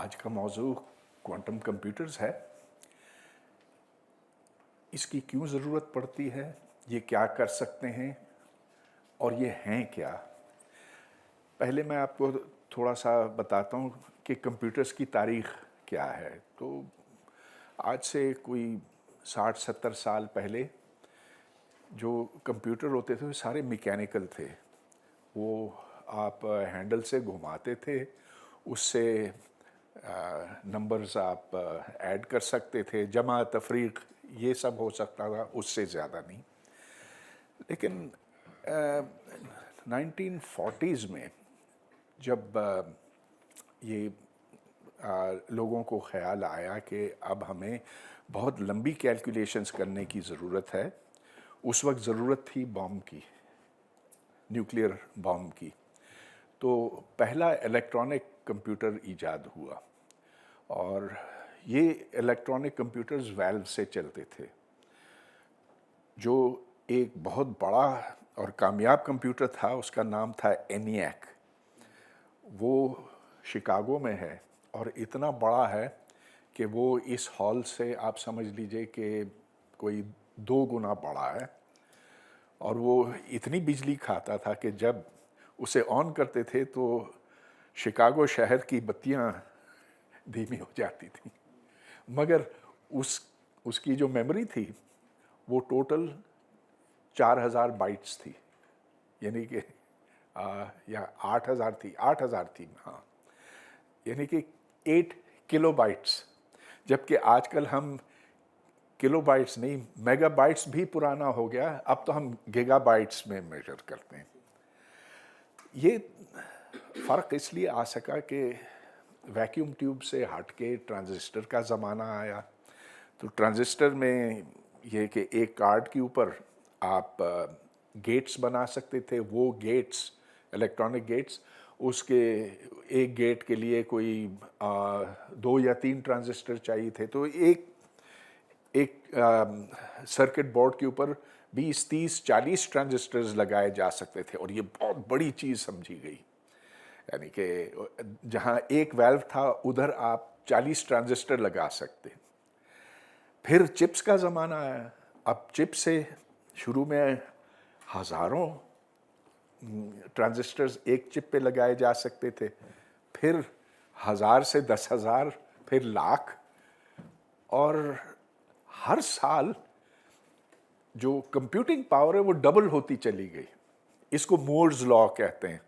आज का मौजू क्वांटम कंप्यूटर्स है। इसकी क्यों ज़रूरत पड़ती है, ये क्या कर सकते हैं और ये हैं क्या। पहले मैं आपको थोड़ा सा बताता हूँ कि कंप्यूटर्स की तारीख़ क्या है। तो आज से कोई 60-70 साल पहले जो कंप्यूटर होते थे वो सारे मैकेनिकल थे। वो आप हैंडल से घुमाते थे, उससे नंबर्स आप ऐड कर सकते थे, जमा तफरीक ये सब हो सकता था, उससे ज़्यादा नहीं। लेकिन 1940s में जब ये लोगों को ख्याल आया कि अब हमें बहुत लंबी कैलकुलेशंस करने की ज़रूरत है, उस वक्त ज़रूरत थी बॉम्ब की, न्यूक्लियर बॉम्ब की। तो पहला इलेक्ट्रॉनिक कंप्यूटर ईजाद हुआ और ये इलेक्ट्रॉनिक कंप्यूटर्स वैल्व से चलते थे। जो एक बहुत बड़ा और कामयाब कंप्यूटर था उसका नाम था ENIAC। वो शिकागो में है और इतना बड़ा है कि वो इस हॉल से आप समझ लीजिए कि कोई 2 गुना बड़ा है। और वो इतनी बिजली खाता था कि जब उसे ऑन करते थे तो शिकागो शहर की बत्तियां धीमी हो जाती थी। मगर उसकी जो मेमोरी थी वो टोटल 4000 बाइट्स थी, यानी कि या 8000 थी, हाँ, यानी कि 8 किलोबाइट्स। जबकि आजकल हम किलोबाइट्स नहीं, मेगाबाइट्स भी पुराना हो गया, अब तो हम गीगाबाइट्स में मेजर करते हैं। ये फ़र्क इसलिए आ सका कि वैक्यूम ट्यूब से हट के ट्रांजिस्टर का ज़माना आया। तो ट्रांजिस्टर में ये कि एक कार्ड के ऊपर आप गेट्स बना सकते थे। वो गेट्स, इलेक्ट्रॉनिक गेट्स, उसके एक गेट के लिए कोई 2 या 3 ट्रांजिस्टर चाहिए थे। तो एक सर्किट बोर्ड के ऊपर 20, 30, 40 ट्रांजिस्टर्स लगाए जा सकते थे और ये बहुत बड़ी चीज़ समझी गई। यानी कि जहाँ एक वाल्व था उधर आप 40 ट्रांजिस्टर लगा सकते। फिर चिप्स का ज़माना आया। अब चिप से शुरू में हज़ारों ट्रांजिस्टर्स एक चिप पे लगाए जा सकते थे, फिर 1000 से 10,000, फिर लाख, और हर साल जो कंप्यूटिंग पावर है वो डबल होती चली गई। इसको मूर्स लॉ कहते हैं।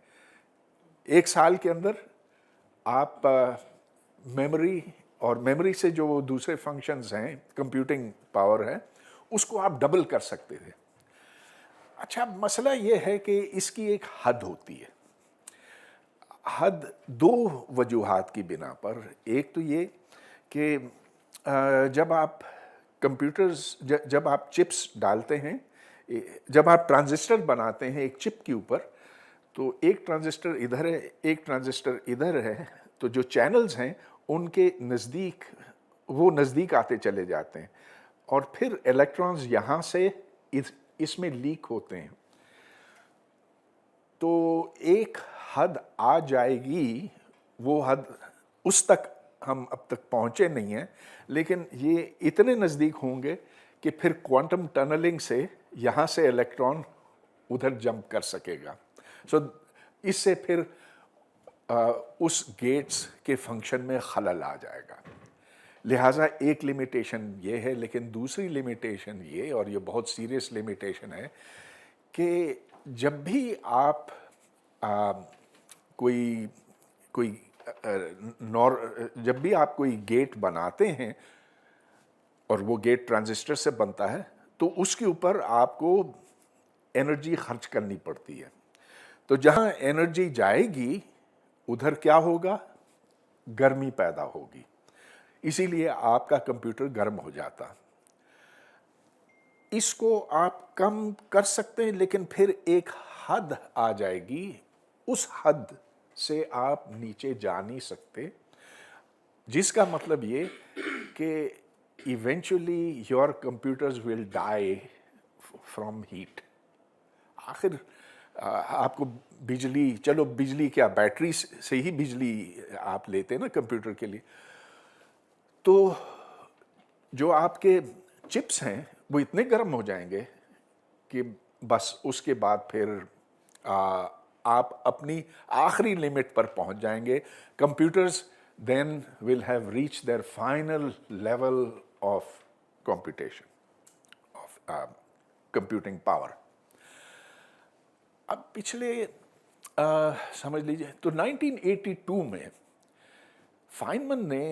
एक साल के अंदर आप मेमोरी और मेमोरी से जो दूसरे फंक्शंस हैं, कंप्यूटिंग पावर है, उसको आप डबल कर सकते थे। अच्छा, मसला ये है कि इसकी एक हद होती है। हद 2 वजूहात की बिना पर। एक तो ये कि जब आप कंप्यूटर्स, जब आप चिप्स डालते हैं, जब आप ट्रांजिस्टर बनाते हैं एक चिप के ऊपर, तो एक ट्रांजिस्टर इधर है, एक ट्रांजिस्टर इधर है, तो जो चैनल्स हैं उनके नज़दीक, वो नज़दीक आते चले जाते हैं और फिर इलेक्ट्रॉन्स यहाँ से इसमें लीक होते हैं। तो एक हद आ जाएगी, वो हद उस तक हम अब तक पहुँचे नहीं हैं, लेकिन ये इतने नज़दीक होंगे कि फिर क्वांटम टनलिंग से यहाँ से इलेक्ट्रॉन उधर जंप कर सकेगा। इससे फिर उस गेट्स के फंक्शन में खलल आ जाएगा। लिहाजा एक लिमिटेशन ये है, लेकिन दूसरी लिमिटेशन ये, और ये बहुत सीरियस लिमिटेशन है, कि जब भी आप जब भी आप कोई गेट बनाते हैं और वो गेट ट्रांजिस्टर से बनता है, तो उसके ऊपर आपको एनर्जी खर्च करनी पड़ती है। तो जहाँ एनर्जी जाएगी उधर क्या होगा, गर्मी पैदा होगी, इसीलिए आपका कंप्यूटर गर्म हो जाता। इसको आप कम कर सकते हैं, लेकिन फिर एक हद आ जाएगी, उस हद से आप नीचे जा नहीं सकते, जिसका मतलब ये कि eventually your computers will die from heat. आखिर आपको बिजली, चलो बिजली क्या, बैटरी से ही बिजली आप लेते हैं ना कंप्यूटर के लिए, तो जो आपके चिप्स हैं वो इतने गर्म हो जाएंगे कि बस उसके बाद फिर आ, आप अपनी आखिरी लिमिट पर पहुंच जाएंगे. Computers then will have reach their final level of computation, of computing power. अब पिछले समझ लीजिए तो 1982 में फाइनमन ने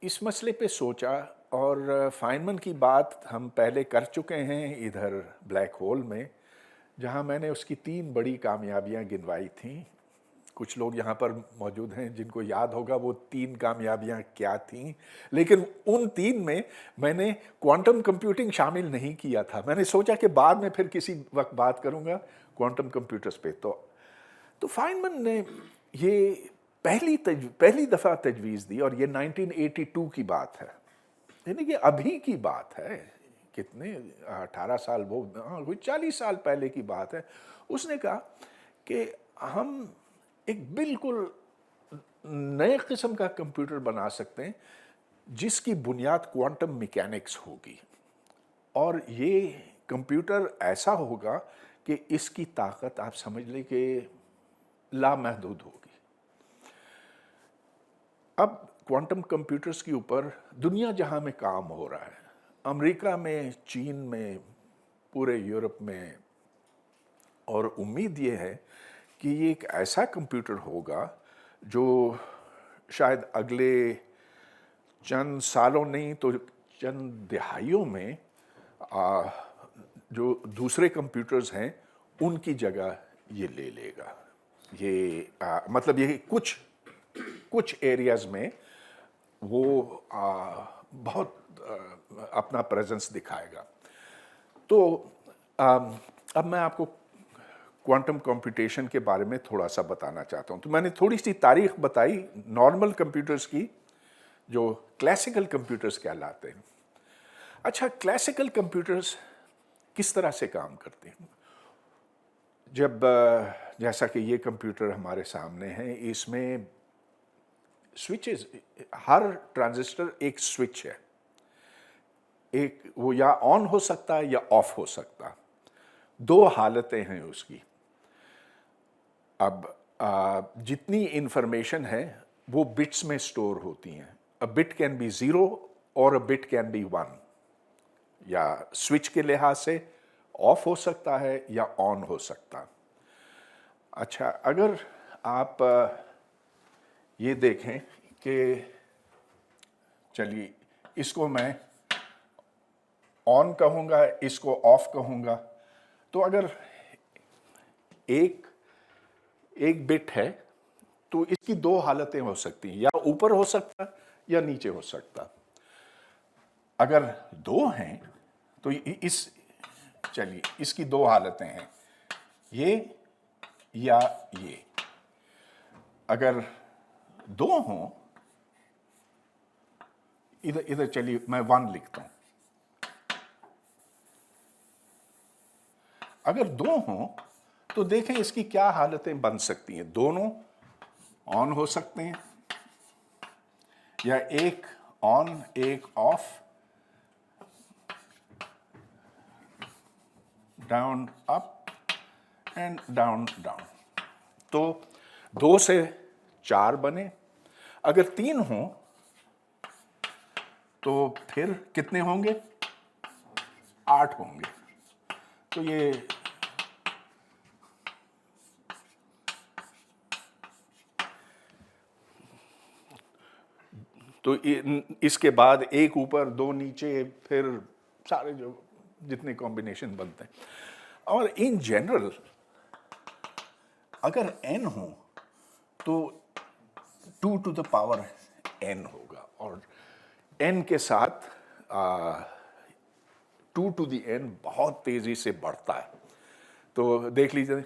इस मसले पे सोचा, और फाइनमन की बात हम पहले कर चुके हैं इधर ब्लैक होल में, जहां मैंने उसकी 3 बड़ी कामयाबियां गिनवाई थीं. कुछ लोग यहाँ पर मौजूद हैं जिनको याद होगा वो 3 कामयाबियां क्या थीं, लेकिन उन 3 में मैंने क्वांटम कंप्यूटिंग शामिल नहीं किया था. मैंने सोचा कि बाद में फिर किसी वक्त बात करूँगा क्वांटम कंप्यूटर्स पे. तो फाइनमन ने ये पहली दफ़ा तजवीज़ दी, और ये 1982 की बात है, यानी कि अभी की बात है. कितने 18 साल, वो कोई 40 साल पहले की बात है. उसने कहा कि हम एक बिल्कुल नए किस्म का कंप्यूटर बना सकते हैं जिसकी बुनियाद क्वांटम मैकेनिक्स होगी, और ये कंप्यूटर ऐसा होगा कि इसकी ताकत आप समझ लें कि लामहदूद होगी. अब क्वांटम कंप्यूटर्स के ऊपर दुनिया जहां में काम हो रहा है, अमेरिका में, चीन में, पूरे यूरोप में, और उम्मीद ये है कि ये एक ऐसा कंप्यूटर होगा जो शायद अगले चंद सालों नहीं तो चंद दिहाइयों में जो दूसरे कंप्यूटर्स हैं उनकी जगह ये ले लेगा. ये मतलब ये कुछ एरियाज़ में वो बहुत अपना प्रेजेंस दिखाएगा. तो अब मैं आपको क्वांटम कंप्यूटेशन के बारे में थोड़ा सा बताना चाहता हूँ. तो मैंने थोड़ी सी तारीख बताई नॉर्मल कंप्यूटर्स की, जो क्लासिकल कंप्यूटर्स कहलाते हैं. अच्छा, क्लासिकल कंप्यूटर्स किस तरह से काम करते हैं? जब जैसा कि ये कंप्यूटर हमारे सामने है, इसमें स्विचेस, हर ट्रांजिस्टर एक स्विच है. एक वो या ऑन हो सकता है या ऑफ हो सकता है. 2 हालतें हैं उसकी. अब जितनी इंफॉर्मेशन है वो बिट्स में स्टोर होती हैं. अ बिट कैन बी 0 और अ बिट कैन बी 1. या स्विच के लिहाज से ऑफ हो सकता है या ऑन हो सकता है. अच्छा, अगर आप ये देखें कि चलिए इसको मैं ऑन कहूँगा, इसको ऑफ कहूँगा, तो अगर एक बिट है तो इसकी 2 हालतें हो सकती हैं, या ऊपर हो सकता या नीचे हो सकता. अगर 2 हैं तो चलिए इसकी 2 हालतें हैं, ये या ये. अगर 2 हों, इधर चलिए मैं 1 लिखता हूं. अगर 2 हों तो देखें इसकी क्या हालतें बन सकती हैं. दोनों ऑन हो सकते हैं, या एक ऑन एक of, down up and down down. तो 2 से 4 बने. अगर 3 हों तो फिर कितने होंगे? 8 होंगे. तो ये तो इसके बाद 1 ऊपर 2 नीचे, फिर सारे जो जितने कॉम्बिनेशन बनते हैं. और इन जनरल अगर n हो तो 2 to the power n होगा, और n के साथ 2 to the n बहुत तेजी से बढ़ता है. तो देख लीजिए,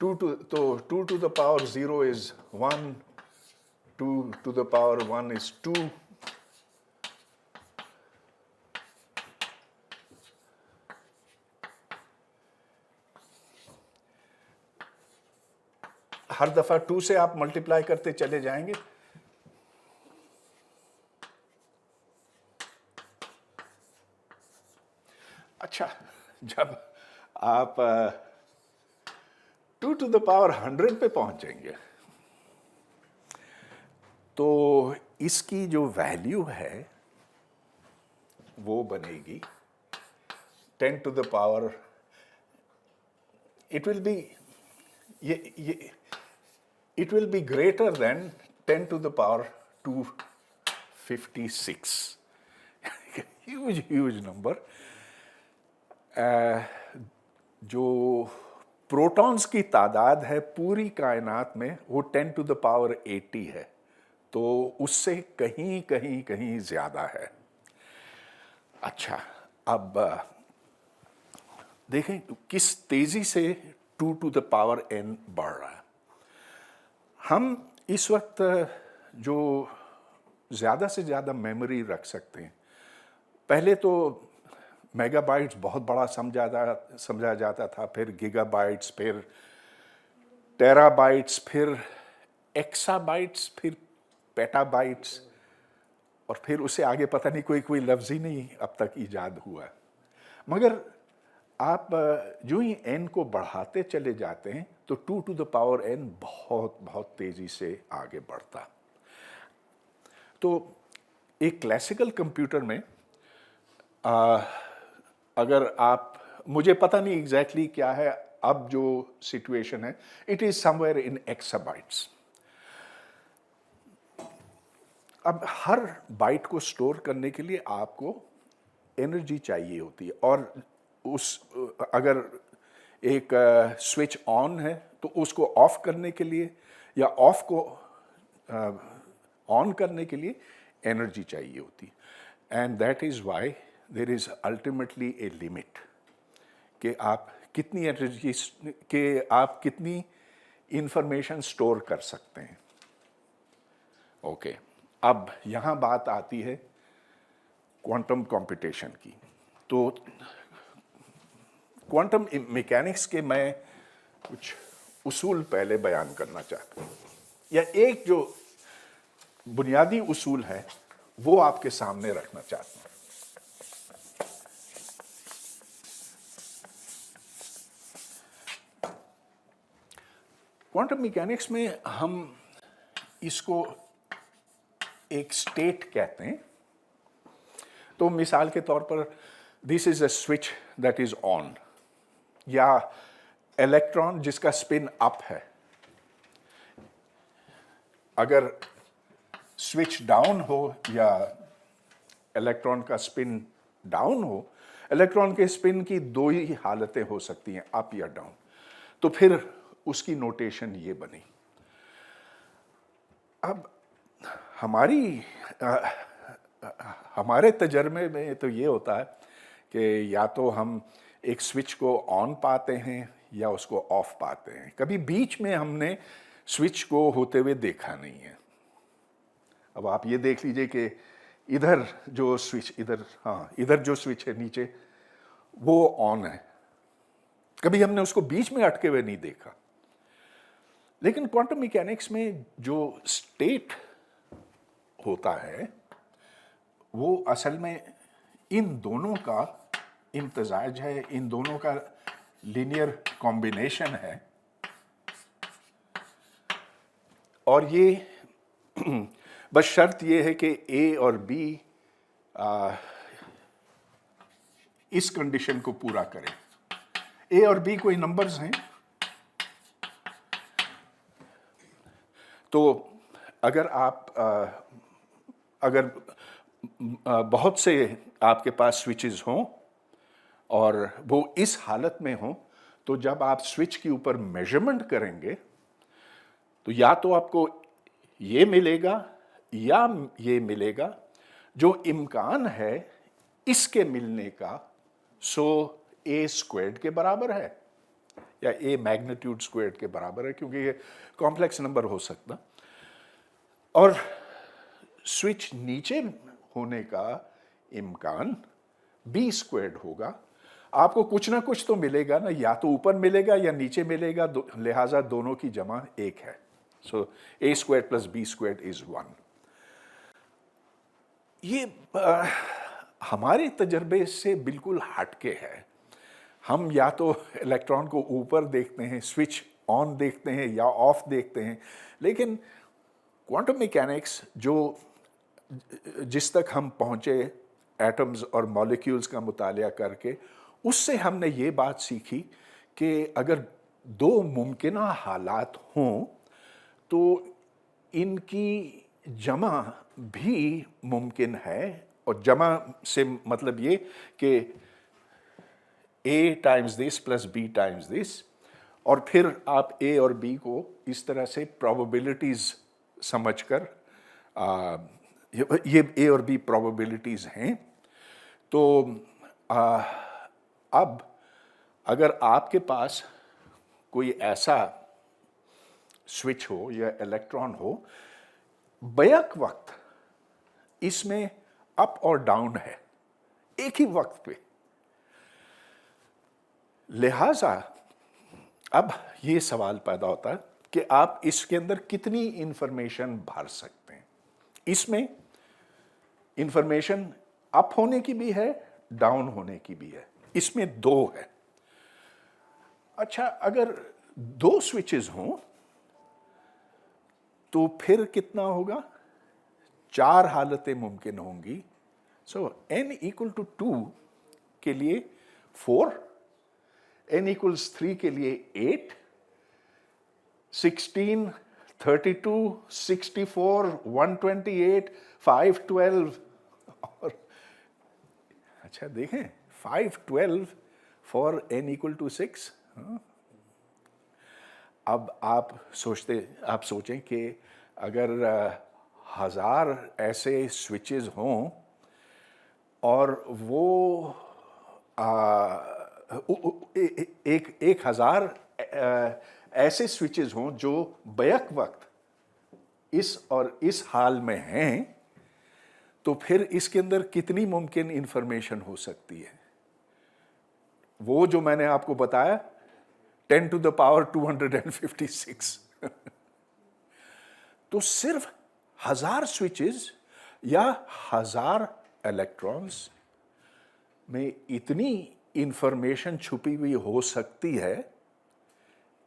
2 to the power 0 is 1, 2 to the power 1 is 2, हर दफ़ा 2 से आप मल्टीप्लाई करते चले जाएंगे। अच्छा, जब आप 2 to the power 100 पे पहुंच जाएंगे तो इसकी जो वैल्यू है वो बनेगी 10 to the power, it will be it will be greater than 10 to the power 256. huge number. जो प्रोटॉन्स की तादाद है पूरी कायनात में वो 10 to the power 80 है, तो उससे कहीं कहीं कहीं ज्यादा है। अच्छा, अब देखें किस तेजी से 2 to the power n बढ़ रहा है। हम इस वक्त जो ज़्यादा से ज़्यादा मेमोरी रख सकते हैं, पहले तो मेगाबाइट्स बहुत बड़ा समझा जाता था, फिर गीगाबाइट्स, फिर टेराबाइट्स, फिर एक्साबाइट्स, फिर पेटाबाइट्स, और फिर उससे आगे पता नहीं कोई लफ्ज़ ही नहीं अब तक ईजाद हुआ। मगर आप जो ही n को बढ़ाते चले जाते हैं तो 2 to the power n बहुत बहुत तेज़ी से आगे बढ़ता। तो एक क्लासिकल कंप्यूटर में अगर आप, मुझे पता नहीं एग्जैक्टली क्या है अब जो सिचुएशन है, it is somewhere in exabytes. अब हर बाइट को स्टोर करने के लिए आपको एनर्जी चाहिए होती है, और अगर एक स्विच ऑन है तो उसको ऑफ करने के लिए या ऑफ को ऑन करने के लिए एनर्जी चाहिए होती, and that is why there is ultimately a limit कि आप कितनी एनर्जी के आप कितनी इंफॉर्मेशन स्टोर कर सकते हैं। ओके, अब यहाँ बात आती है क्वांटम कंप्यूटेशन की। तो क्वांटम मैकेनिक्स के मैं कुछ उसूल पहले बयान करना चाहता हूँ, या एक जो बुनियादी उसूल है वो आपके सामने रखना चाहता हूँ। क्वांटम मैकेनिक्स में हम इसको एक स्टेट कहते हैं। तो मिसाल के तौर पर this is a switch that is on, या इलेक्ट्रॉन जिसका स्पिन अप है। अगर स्विच डाउन हो या इलेक्ट्रॉन का स्पिन डाउन हो, इलेक्ट्रॉन के स्पिन की दो ही हालतें हो सकती हैं, अप या डाउन। तो फिर उसकी नोटेशन ये बनी। अब हमारे तजर्बे में तो ये होता है कि या तो हम एक स्विच को ऑन पाते हैं या उसको ऑफ पाते हैं, कभी बीच में हमने स्विच को होते हुए देखा नहीं है। अब आप ये देख लीजिए कि इधर जो स्विच इधर जो स्विच है नीचे वो ऑन है, कभी हमने उसको बीच में अटके हुए नहीं देखा। लेकिन क्वांटम मैकेनिक्स में जो स्टेट होता है वो असल में इन दोनों का इम्तजाज है, इन दोनों का लीनियर कॉम्बिनेशन है। और ये बस शर्त ये है कि ए और बी इस कंडीशन को पूरा करें। ए और बी कोई नंबर्स हैं, तो अगर बहुत से आपके पास स्विचेस हों और वो इस हालत में हों, तो जब आप स्विच के ऊपर मेजरमेंट करेंगे तो या तो आपको ये मिलेगा या ये मिलेगा। जो इम्कान है इसके मिलने का, सो ए स्क्वायर्ड के बराबर है या ए मैग्नीट्यूड स्क्वायर्ड के बराबर है, क्योंकि ये कॉम्प्लेक्स नंबर हो सकता। और स्विच नीचे होने का इम्कान बी स्क्वायर्ड होगा। आपको कुछ ना कुछ तो मिलेगा ना, या तो ऊपर मिलेगा या नीचे मिलेगा, लिहाजा दोनों की जमा एक है। So a square plus b square is 1। ये हमारे तजर्बे से बिल्कुल हटके है। हम या तो इलेक्ट्रॉन को ऊपर देखते हैं, स्विच ऑन देखते हैं या ऑफ देखते हैं, लेकिन क्वांटम मैकेनिक्स जो जिस तक हम पहुँचे एटम्स और मॉलिक्यूल्स का मुतालिया करके, उससे हमने ये बात सीखी कि अगर दो मुमकिन हालात हों तो इनकी जमा भी मुमकिन है। और जमा से मतलब ये कि a times this plus b times this, और फिर आप a और b को इस तरह से प्रोबेबिलिटीज़ समझकर ये a और b प्रोबेबिलिटीज़ हैं। तो अब अगर आपके पास कोई ऐसा स्विच हो या इलेक्ट्रॉन हो, बैक वक्त इसमें अप और डाउन है एक ही वक्त पे, लिहाजा अब ये सवाल पैदा होता है कि आप इसके अंदर कितनी इंफॉर्मेशन भर सकते हैं। इसमें इंफॉर्मेशन अप होने की भी है, डाउन होने की भी है, इसमें दो है। अच्छा, अगर दो स्विचेस हों तो फिर कितना होगा? चार हालतें मुमकिन होंगी। सो n इक्वल टू 2 के लिए 4, n इक्वल्स 3 के लिए 8, 16, 32, 64, 128, 512 और अच्छा देखें 512 फॉर n इक्वल टू 6। अब आप सोचें कि अगर 1000 ऐसे स्विचेस हों और वो एक 1000 ऐसे स्विचेस हों जो बैक वक्त इस और इस हाल में हैं, तो फिर इसके अंदर कितनी मुमकिन इंफॉर्मेशन हो सकती है? वो जो मैंने आपको बताया 10 टू द पावर 256। तो सिर्फ 1000 स्विचेस या 1000 इलेक्ट्रॉन्स में इतनी इंफॉर्मेशन छुपी हुई हो सकती है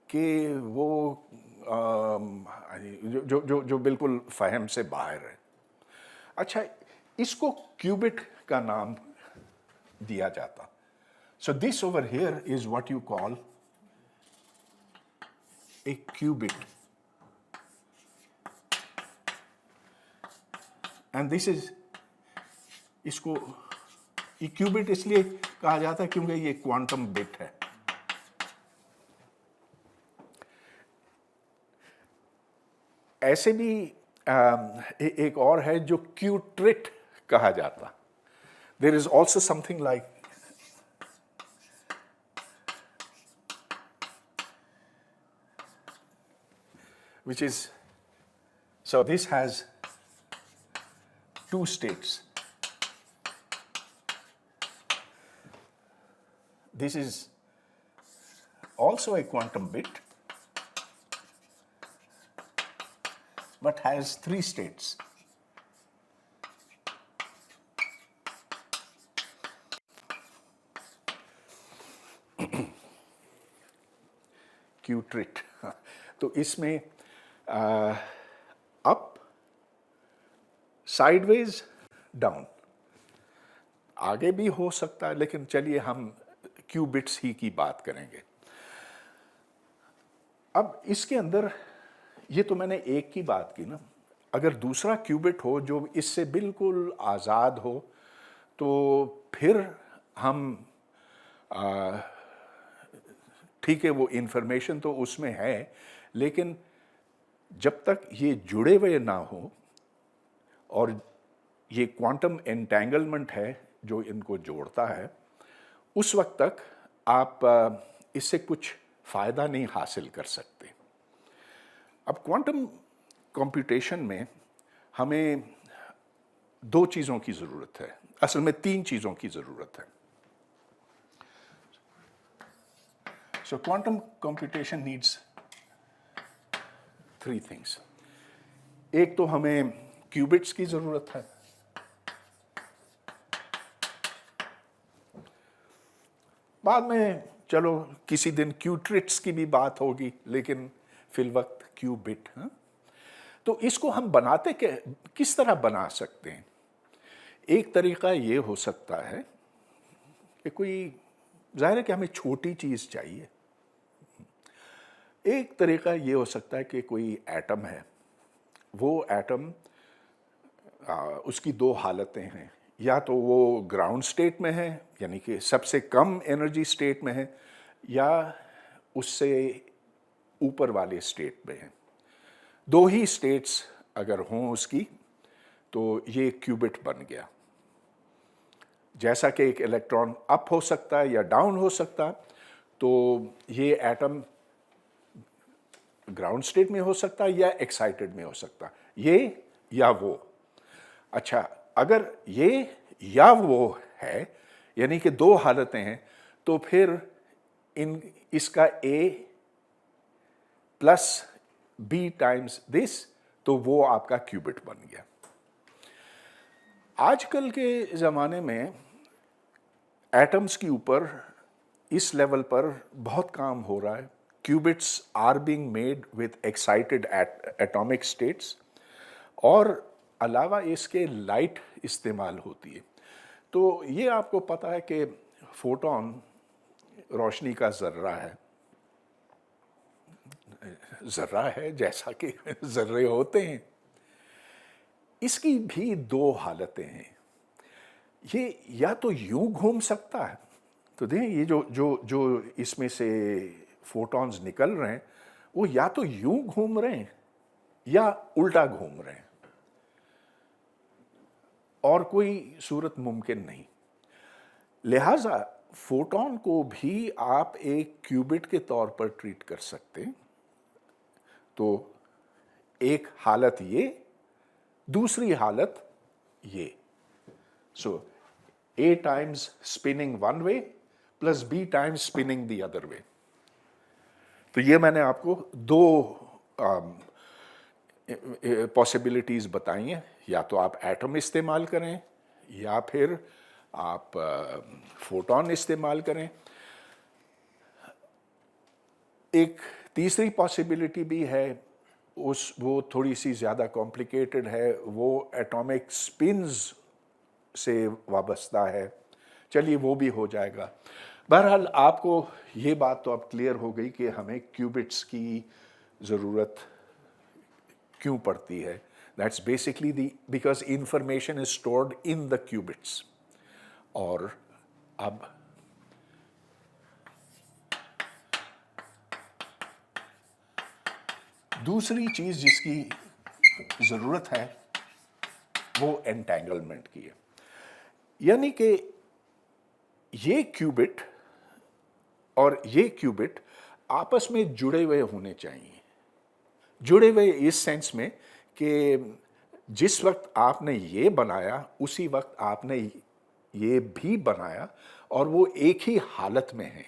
कि वो जो बिल्कुल फहम से बाहर है। अच्छा, इसको क्यूबिट का नाम दिया जाता। So this over here is what you call a qubit, and this is, इसको क्यूबिट इसलिए कहा जाता है क्योंकि ये क्वांटम बिट है। ऐसे भी एक और है जो क्यूट्रिट कहा जाता। There is also something like which is, so this has two states. This is also a quantum bit, but has 3 states. Qtrit. तो इसमें अप, साइडवेज, डाउन, आगे भी हो सकता है, लेकिन चलिए हम क्यूबिट्स ही की बात करेंगे। अब इसके अंदर ये तो मैंने एक की बात की ना, अगर दूसरा क्यूबिट हो जो इससे बिल्कुल आज़ाद हो तो फिर हम ठीक है, वो इंफॉर्मेशन तो उसमें है, लेकिन जब तक ये जुड़े हुए ना हो, और ये क्वांटम एंटेंगलमेंट है जो इनको जोड़ता है, उस वक्त तक आप इससे कुछ फ़ायदा नहीं हासिल कर सकते। अब क्वांटम कंप्यूटेशन में हमें 2 चीज़ों की ज़रूरत है, असल में 3 चीज़ों की ज़रूरत है। So quantum computation needs three things. एक तो हमें क्यूबिट्स की ज़रूरत है, बाद में चलो किसी दिन क्यूट्रिट्स की भी बात होगी, लेकिन फिल वक्त क्यूबिट। हाँ? तो इसको हम बनाते के किस तरह बना सकते हैं? एक तरीका ये हो सकता है कि कोई, जाहिर है कि हमें छोटी चीज़ चाहिए। एक तरीका ये हो सकता है कि कोई एटम है, वो एटम उसकी दो हालतें हैं, या तो वो ग्राउंड स्टेट में है यानी कि सबसे कम एनर्जी स्टेट में है, या उससे ऊपर वाले स्टेट में है। दो ही स्टेट्स अगर हों उसकी, तो ये क्यूबिट बन गया। जैसा कि एक इलेक्ट्रॉन अप हो सकता है या डाउन हो सकता है, तो ये एटम ग्राउंड स्टेट में हो सकता है या एक्साइटेड में हो सकता है, ये या वो। अच्छा, अगर ये या वो है, यानी कि दो हालतें हैं, तो फिर इसका A plus B times this, तो वो आपका क्यूबिट बन गया। आजकल के ज़माने में एटम्स के ऊपर इस लेवल पर बहुत काम हो रहा है। Qubits are being made with excited atomic states, और अलावा इसके लाइट इस्तेमाल होती है। तो ये आपको पता है कि फोटोन रोशनी का ज़र्रा है जैसा कि ज़र्रे होते हैं। इसकी भी दो हालतें हैं। ये या तो यूं घूम सकता है, तो देखें ये जो जो जो इसमें से फोटॉन्स निकल रहे हैं, वो या तो यूं घूम रहे हैं या उल्टा घूम रहे हैं, और कोई सूरत मुमकिन नहीं। लिहाजा फोटॉन को भी आप एक क्यूबिट के तौर पर ट्रीट कर सकते हैं। तो एक हालत ये, दूसरी हालत ये। सो A times spinning one way plus B times spinning the other way. तो ये मैंने आपको दो पॉसिबिलिटीज़ बताई हैं। या तो आप एटम इस्तेमाल करें, या फिर आप फोटॉन इस्तेमाल करें। एक तीसरी पॉसिबिलिटी भी है, वो थोड़ी सी ज़्यादा कॉम्प्लिकेटेड है, वो एटॉमिक स्पिन्स से वाबस्ता है। चलिए वो भी हो जाएगा। बहरहाल आपको ये बात तो अब क्लियर हो गई कि हमें क्यूबिट्स की ज़रूरत क्यों पड़ती है। That's basically because information is stored in the qubits. और अब दूसरी चीज़ जिसकी ज़रूरत है वो एंटेंगलमेंट की है। यानी कि ये क्यूबिट और ये क्यूबिट आपस में जुड़े हुए होने चाहिए। जुड़े हुए इस सेंस में कि जिस वक्त आपने ये बनाया, उसी वक्त आपने ये भी बनाया, और वो एक ही हालत में है।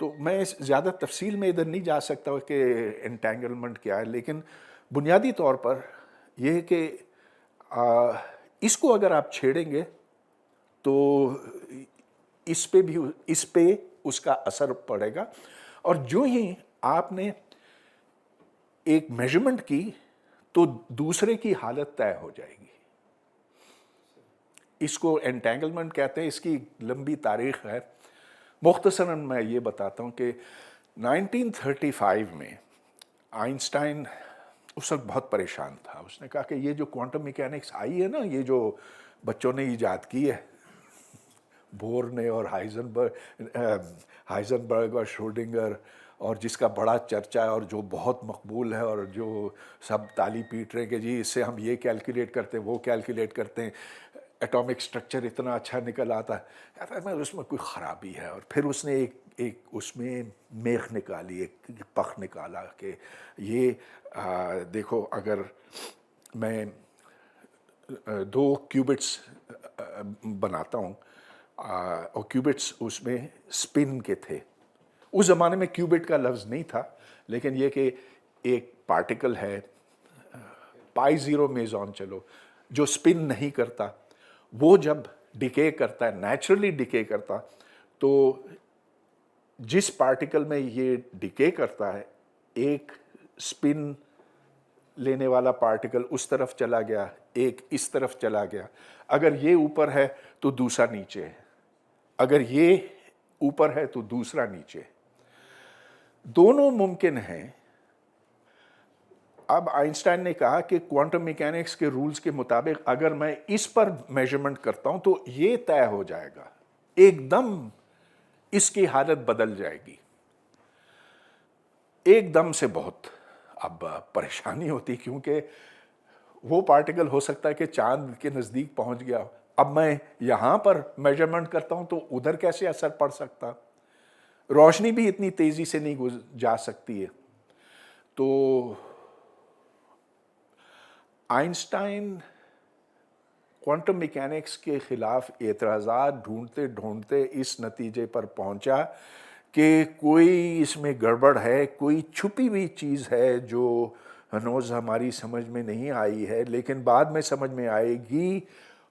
तो मैं ज़्यादा तफसील में इधर नहीं जा सकता कि एंटेंगलमेंट क्या है, लेकिन बुनियादी तौर पर यह है कि इसको अगर आप छेड़ेंगे तो इस पे उसका असर पड़ेगा, और जो ही आपने एक मेजरमेंट की तो दूसरे की हालत तय हो जाएगी। इसको एंटेंगलमेंट कहते हैं। इसकी लंबी तारीख है। मुख्तसरन मैं ये बताता हूँ कि 1935 में आइंस्टाइन उस वक्त बहुत परेशान था। उसने कहा कि ये जो क्वांटम मैकेनिक्स आई है ना, ये जो बच्चों ने ईजाद की है, बोर ने और हाइजनबर्ग और श्रोडिंगर, और जिसका बड़ा चर्चा है और जो बहुत मकबूल है, और जो सब ताली पीट रहे हैं कि जी इससे हम ये कैलकुलेट करते हैं, वो कैलकुलेट करते हैं, एटॉमिक स्ट्रक्चर इतना अच्छा निकल आता है। कहता है उसमें कोई ख़राबी है। और फिर उसने एक उसमें मेख निकाली, एक पख निकाला कि ये देखो, अगर मैं दो क्यूबिट्स बनाता हूँ, और क्यूबिट्स उसमें स्पिन के थे, उस ज़माने में क्यूबिट का लफ्ज़ नहीं था, लेकिन ये कि एक पार्टिकल है पाई ज़ीरो मेज़ॉन चलो जो स्पिन नहीं करता, वो जब डिके करता है, नेचुरली डिके करता, तो जिस पार्टिकल में ये डिके करता है, एक स्पिन लेने वाला पार्टिकल उस तरफ चला गया, एक इस तरफ चला गया। अगर ये ऊपर है तो दूसरा नीचे है, अगर ये ऊपर है तो दूसरा नीचे। दोनों मुमकिन हैं। अब आइंस्टाइन ने कहा कि क्वांटम मैकेनिक्स के रूल्स के मुताबिक अगर मैं इस पर मेजरमेंट करता हूं तो ये तय हो जाएगा, एकदम इसकी हालत बदल जाएगी। एकदम से बहुत अब परेशानी होती, क्योंकि वो पार्टिकल हो सकता है कि चांद के नज़दीक पहुंच गया। अब मैं यहां पर मेजरमेंट करता हूं तो उधर कैसे असर पड़ सकता, रोशनी भी इतनी तेजी से नहीं जा सकती है। तो आइंस्टाइन क्वांटम मैकेनिक्स के खिलाफ एतराज़ात ढूंढते ढूंढते इस नतीजे पर पहुंचा कि कोई इसमें गड़बड़ है, कोई छुपी हुई चीज़ है जो हनोज हमारी समझ में नहीं आई है, लेकिन बाद में समझ में आएगी,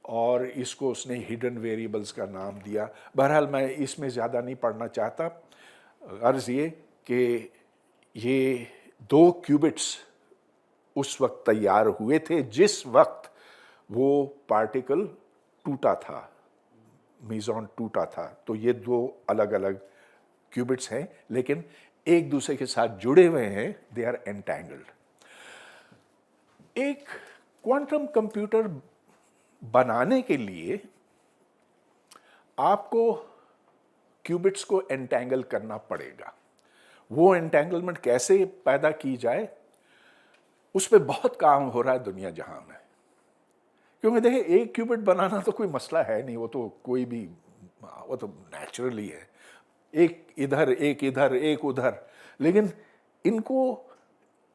और इसको उसने हिडन वेरिएबल्स का नाम दिया। बहरहाल मैं इसमें ज़्यादा नहीं पढ़ना चाहता। अर्ज़ ये कि ये 2 क्यूबिट्स उस वक्त तैयार हुए थे जिस वक्त वो पार्टिकल टूटा था, मेज़ॉन टूटा था। तो ये 2 अलग अलग क्यूबिट्स हैं, लेकिन एक दूसरे के साथ जुड़े हुए हैं, दे आर एंटैंगल्ड। एक क्वांटम कंप्यूटर बनाने के लिए आपको क्यूबिट्स को एंटैंगल करना पड़ेगा। वो एंटैंगलमेंट कैसे पैदा की जाए, उस पर बहुत काम हो रहा है दुनिया जहां में। क्योंकि देखिए, एक क्यूबिट बनाना तो कोई मसला है नहीं, वो तो कोई भी, वो तो नेचुरली है, एक इधर एक इधर एक उधर। लेकिन इनको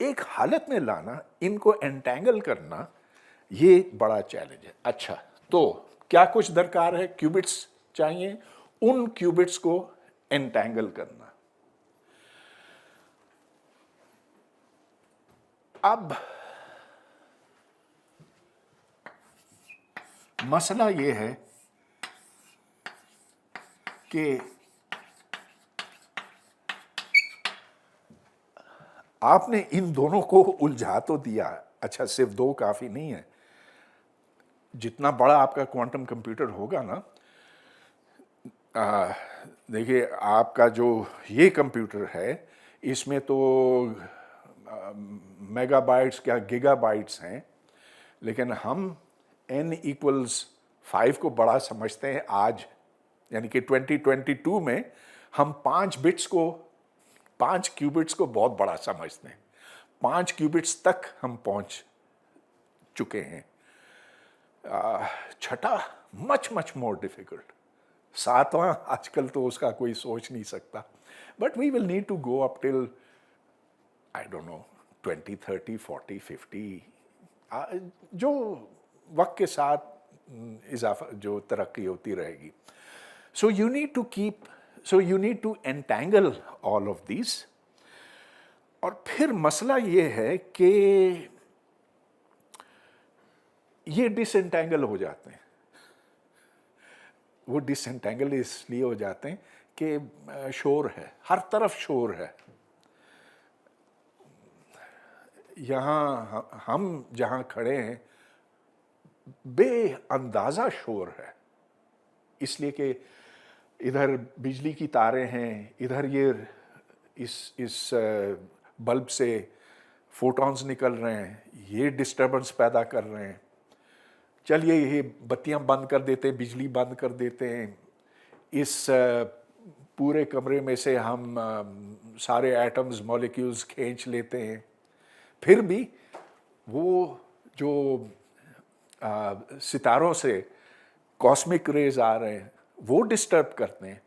एक हालत में लाना, इनको एंटैंगल करना, ये बड़ा चैलेंज है। अच्छा, तो क्या कुछ दरकार है? क्यूबिट्स चाहिए, उन क्यूबिट्स को एंटैंगल करना। अब मसला ये है कि आपने इन दोनों को उलझा तो दिया। अच्छा, सिर्फ 2 काफ़ी नहीं है। जितना बड़ा आपका क्वांटम कंप्यूटर होगा ना, देखिए आपका जो ये कंप्यूटर है, इसमें तो मेगाबाइट्स क्या गीगाबाइट्स हैं, लेकिन हम n=5 को बड़ा समझते हैं आज। यानी कि 2022 में हम 5 बिट्स को, 5 क्यूबिट्स को बहुत बड़ा समझते हैं। 5 क्यूबिट्स तक हम पहुंच चुके हैं। छठा मच मच मोर डिफिकल्ट, 7वां आजकल तो उसका कोई सोच नहीं सकता। But we will need to go up till, I don't know, 20, 30, 40, 50, जो वक्त के साथ इजाफा, जो तरक्की होती रहेगी। So you need to entangle all of this. और फिर मसला ये है कि ये डिसएंटैंगल हो जाते हैं। वो डिसएंटैंगल इसलिए हो जाते हैं कि शोर है, हर तरफ शोर है। यहाँ हम जहाँ खड़े हैं बेअंदाज़ा शोर है, इसलिए कि इधर बिजली की तारें हैं, इधर ये इस बल्ब से फोटॉन्स निकल रहे हैं, ये डिस्टर्बेंस पैदा कर रहे हैं। चलिए ये बत्तियां बंद कर देते हैं, बिजली बंद कर देते हैं, इस पूरे कमरे में से हम सारे एटम्स, मॉलिक्यूल्स खींच लेते हैं, फिर भी वो जो सितारों से कॉस्मिक रेज आ रहे हैं वो डिस्टर्ब करते हैं।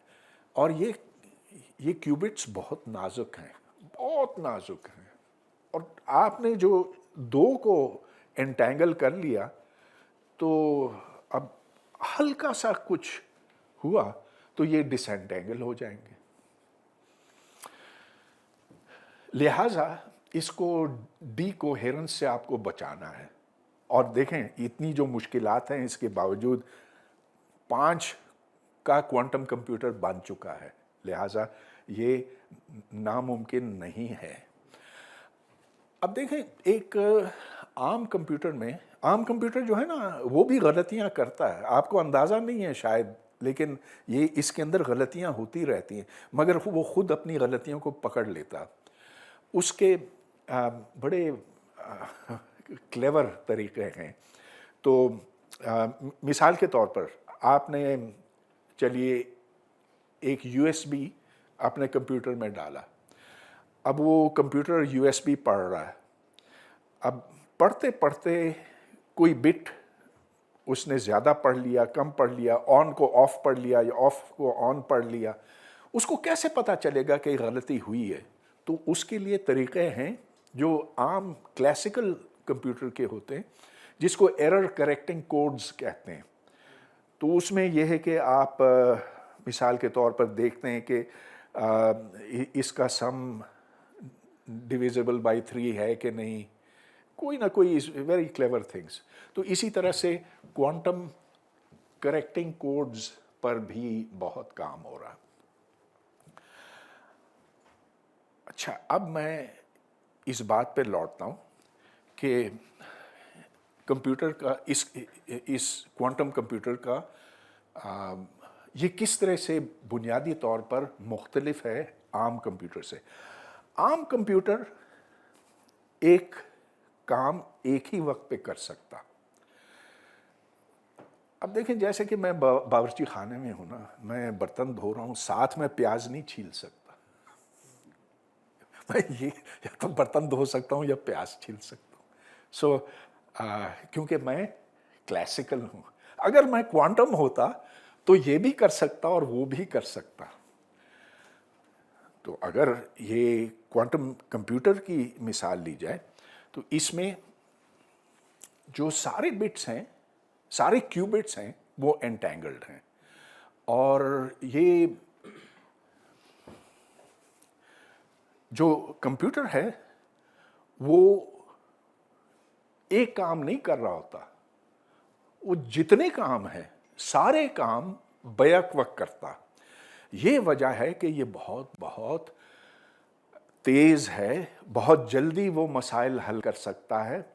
और ये क्यूबिट्स बहुत नाजुक हैं, बहुत नाजुक हैं। और आपने जो 2 को एंटैंगल कर लिया, तो अब हल्का सा कुछ हुआ तो ये डिसएंटैंगल हो जाएंगे। लिहाजा इसको डीकोहेरेंस से आपको बचाना है। और देखें इतनी जो मुश्किलात हैं इसके बावजूद 5 का क्वांटम कंप्यूटर बन चुका है, लिहाजा ये नामुमकिन नहीं है। अब देखें एक आम कंप्यूटर जो है ना वो भी गलतियां करता है, आपको अंदाज़ा नहीं है शायद, लेकिन ये इसके अंदर गलतियां होती रहती हैं, मगर वो खुद अपनी गलतियों को पकड़ लेता। उसके बड़े क्लेवर तरीके हैं। तो मिसाल के तौर पर आपने चलिए एक यूएसबी अपने कंप्यूटर में डाला, अब वो कंप्यूटर यूएसबी पढ़ रहा है। अब पढ़ते पढ़ते कोई बिट उसने ज़्यादा पढ़ लिया, कम पढ़ लिया, ऑन को ऑफ पढ़ लिया या ऑफ को ऑन पढ़ लिया, उसको कैसे पता चलेगा कि गलती हुई है? तो उसके लिए तरीक़े हैं जो आम क्लासिकल कंप्यूटर के होते हैं, जिसको एरर करेक्टिंग कोड्स कहते हैं। तो उसमें यह है कि आप मिसाल के तौर पर देखते हैं कि इसका सम डिविजिबल बाई 3 है कि नहीं, कोई ना कोई वेरी क्लेवर थिंग्स। तो इसी तरह से क्वांटम करेक्टिंग कोड्स पर भी बहुत काम हो रहा है। अच्छा, अब मैं इस बात पे लौटता हूँ कि कंप्यूटर का इस क्वांटम कंप्यूटर का ये किस तरह से बुनियादी तौर पर मुख्तलिफ है आम कंप्यूटर से। आम कंप्यूटर एक काम एक ही वक्त पे कर सकता। अब देखें जैसे कि मैं बावर्ची खाने में हूँ ना, मैं बर्तन धो रहा हूँ, साथ में प्याज नहीं छील सकता। मैं ये या तो बर्तन धो सकता हूँ या प्याज छील सकता हूँ। क्योंकि मैं क्लासिकल हूँ। अगर मैं क्वांटम होता तो ये भी कर सकता और वो भी कर सकता। तो अगर ये क्वांटम कंप्यूटर की मिसाल ली जाए तो इसमें जो सारे बिट्स हैं, सारे क्यूबिट्स हैं, वो एंटेंगल्ड हैं। और ये जो कंप्यूटर है वो एक काम नहीं कर रहा होता, वो जितने काम हैं सारे काम बैक वक्त करता। ये वजह है कि ये बहुत बहुत तेज़ है, बहुत जल्दी वो मसाइल हल कर सकता है,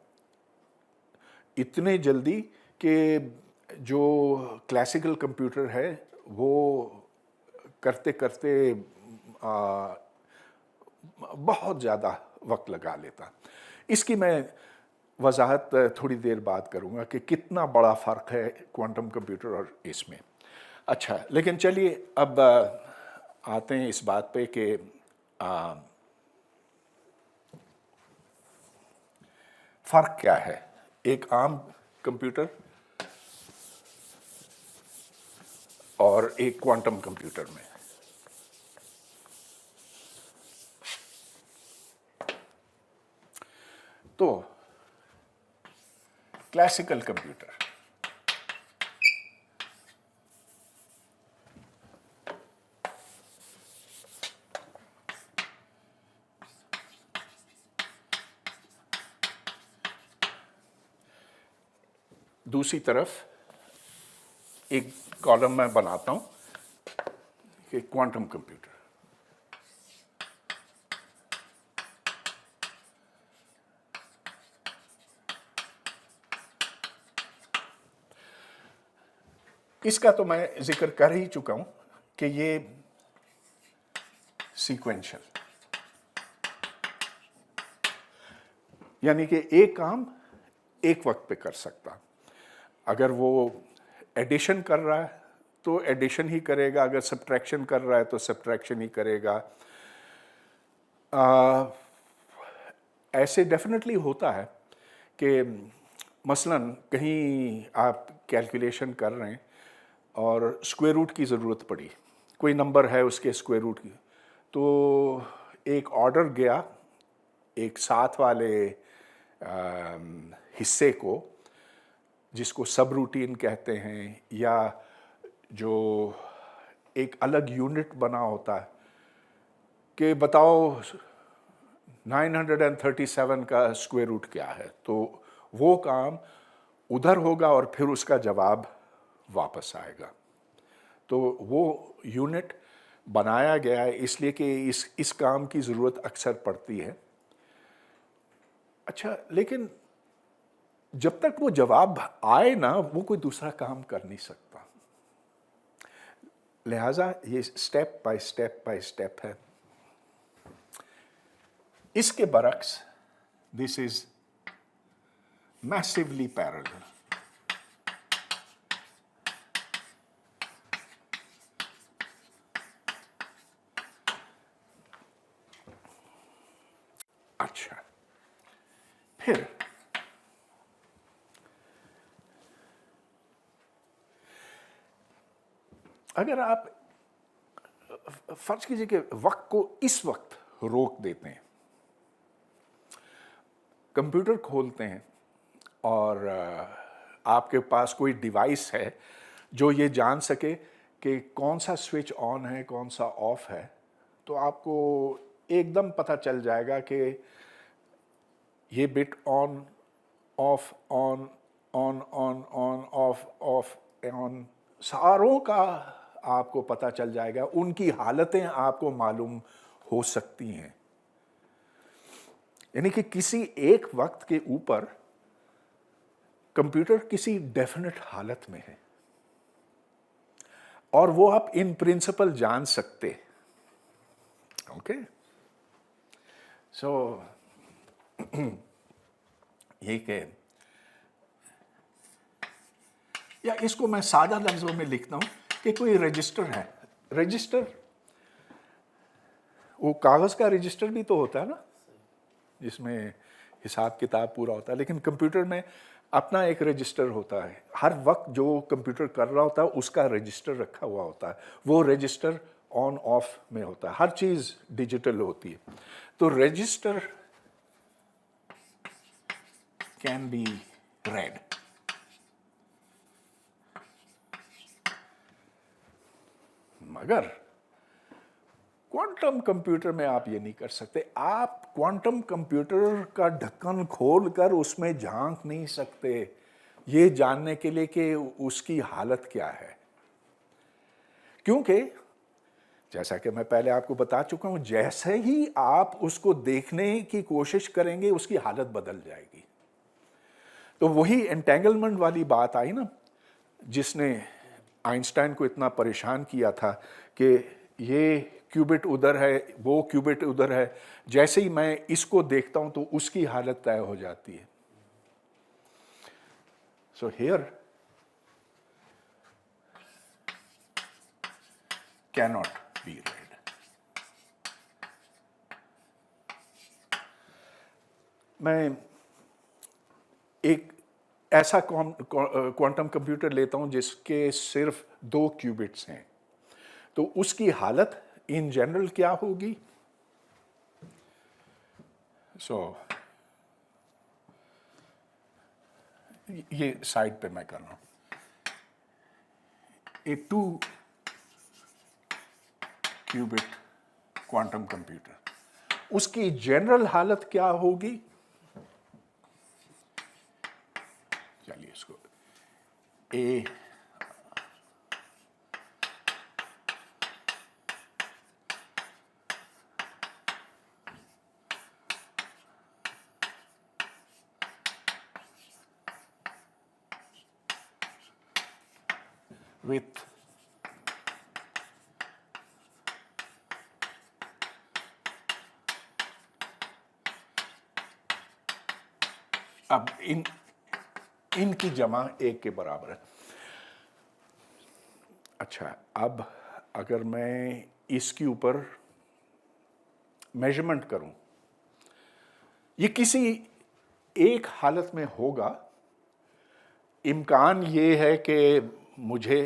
इतने जल्दी कि जो क्लासिकल कंप्यूटर है वो करते करते बहुत ज़्यादा वक्त लगा लेता। इसकी मैं वजाहत थोड़ी देर बाद करूँगा कि कितना बड़ा फ़र्क है क्वांटम कंप्यूटर और इसमें। अच्छा, लेकिन चलिए अब आते हैं इस बात पे कि फ़र्क क्या है एक आम कंप्यूटर और एक क्वांटम कंप्यूटर में। तो क्लासिकल कंप्यूटर दूसरी तरफ एक कॉलम मैं बनाता हूं कि क्वांटम कंप्यूटर। इसका तो मैं जिक्र कर ही चुका हूं कि ये सीक्वेंशियल, यानी कि एक काम एक वक्त पे कर सकता। अगर वो एडिशन कर रहा है तो एडिशन ही करेगा, अगर सब्ट्रैक्शन कर रहा है तो सब्ट्रैक्शन ही करेगा। ऐसे डेफिनेटली होता है कि मसलन कहीं आप कैलकुलेशन कर रहे हैं और स्क्वायर रूट की ज़रूरत पड़ी, कोई नंबर है उसके स्क्वायर रूट की, तो एक ऑर्डर गया एक साथ वाले हिस्से को जिसको सब रूटीन कहते हैं, या जो एक अलग यूनिट बना होता है कि बताओ 937 का स्क्वायर रूट क्या है, तो वो काम उधर होगा और फिर उसका जवाब वापस आएगा। तो वो यूनिट बनाया गया है इसलिए कि इस काम की ज़रूरत अक्सर पड़ती है। अच्छा, लेकिन जब तक वो जवाब आए ना, वो कोई दूसरा काम कर नहीं सकता। लिहाजा ये स्टेप बाय स्टेप है। इसके बरक्स दिस इज मैसिवली पैरेलल। अच्छा, फिर अगर आप फर्ज कीजिए कि वक्त को इस वक्त रोक देते हैं, कंप्यूटर खोलते हैं और आपके पास कोई डिवाइस है जो ये जान सके कि कौन सा स्विच ऑन है, कौन सा ऑफ है, तो आपको एकदम पता चल जाएगा कि ये bit on off on on on on off of on, सारों का आपको पता चल जाएगा। उनकी हालतें आपको मालूम हो सकती हैं। यानी कि किसी एक वक्त के ऊपर कंप्यूटर किसी डेफिनेट हालत में है और वो आप इन प्रिंसिपल जान सकते। ओके, सो ये कि या इसको मैं सादा लफ्जों में लिखता हूं कि कोई रजिस्टर है। रजिस्टर वो कागज का रजिस्टर भी तो होता है ना, जिसमें हिसाब किताब पूरा होता है, लेकिन कंप्यूटर में अपना एक रजिस्टर होता है। हर वक्त जो कंप्यूटर कर रहा होता है उसका रजिस्टर रखा हुआ होता है। वो रजिस्टर ऑन ऑफ में होता है, हर चीज डिजिटल होती है। तो रजिस्टर कैन बी रेड। मगर क्वांटम कंप्यूटर में आप ये नहीं कर सकते। आप क्वांटम कंप्यूटर का ढक्कन खोलकर उसमें झांक नहीं सकते ये जानने के लिए कि उसकी हालत क्या है, क्योंकि जैसा कि मैं पहले आपको बता चुका हूं, जैसे ही आप उसको देखने की कोशिश करेंगे उसकी हालत बदल जाएगी। तो वही एंटेंगलमेंट वाली बात आई ना, जिसने आइंस्टाइन को इतना परेशान किया था कि ये क्यूबिट उधर है, वो क्यूबिट उधर है, जैसे ही मैं इसको देखता हूं तो उसकी हालत तय हो जाती है। So here cannot be red. मैं एक ऐसा क्वांटम कंप्यूटर लेता हूं जिसके सिर्फ 2 क्यूबिट्स हैं, तो उसकी हालत इन जनरल क्या होगी? सो ये साइड पे मैं कर रहा हूं। ए 2 क्यूबिट क्वांटम कंप्यूटर, उसकी जनरल हालत क्या होगी? चलिए इसको ए with अब इनकी जमा 1 के बराबर है। अच्छा, अब अगर मैं इसके ऊपर मेजरमेंट करूं, ये किसी एक हालत में होगा। इम्कान ये है कि मुझे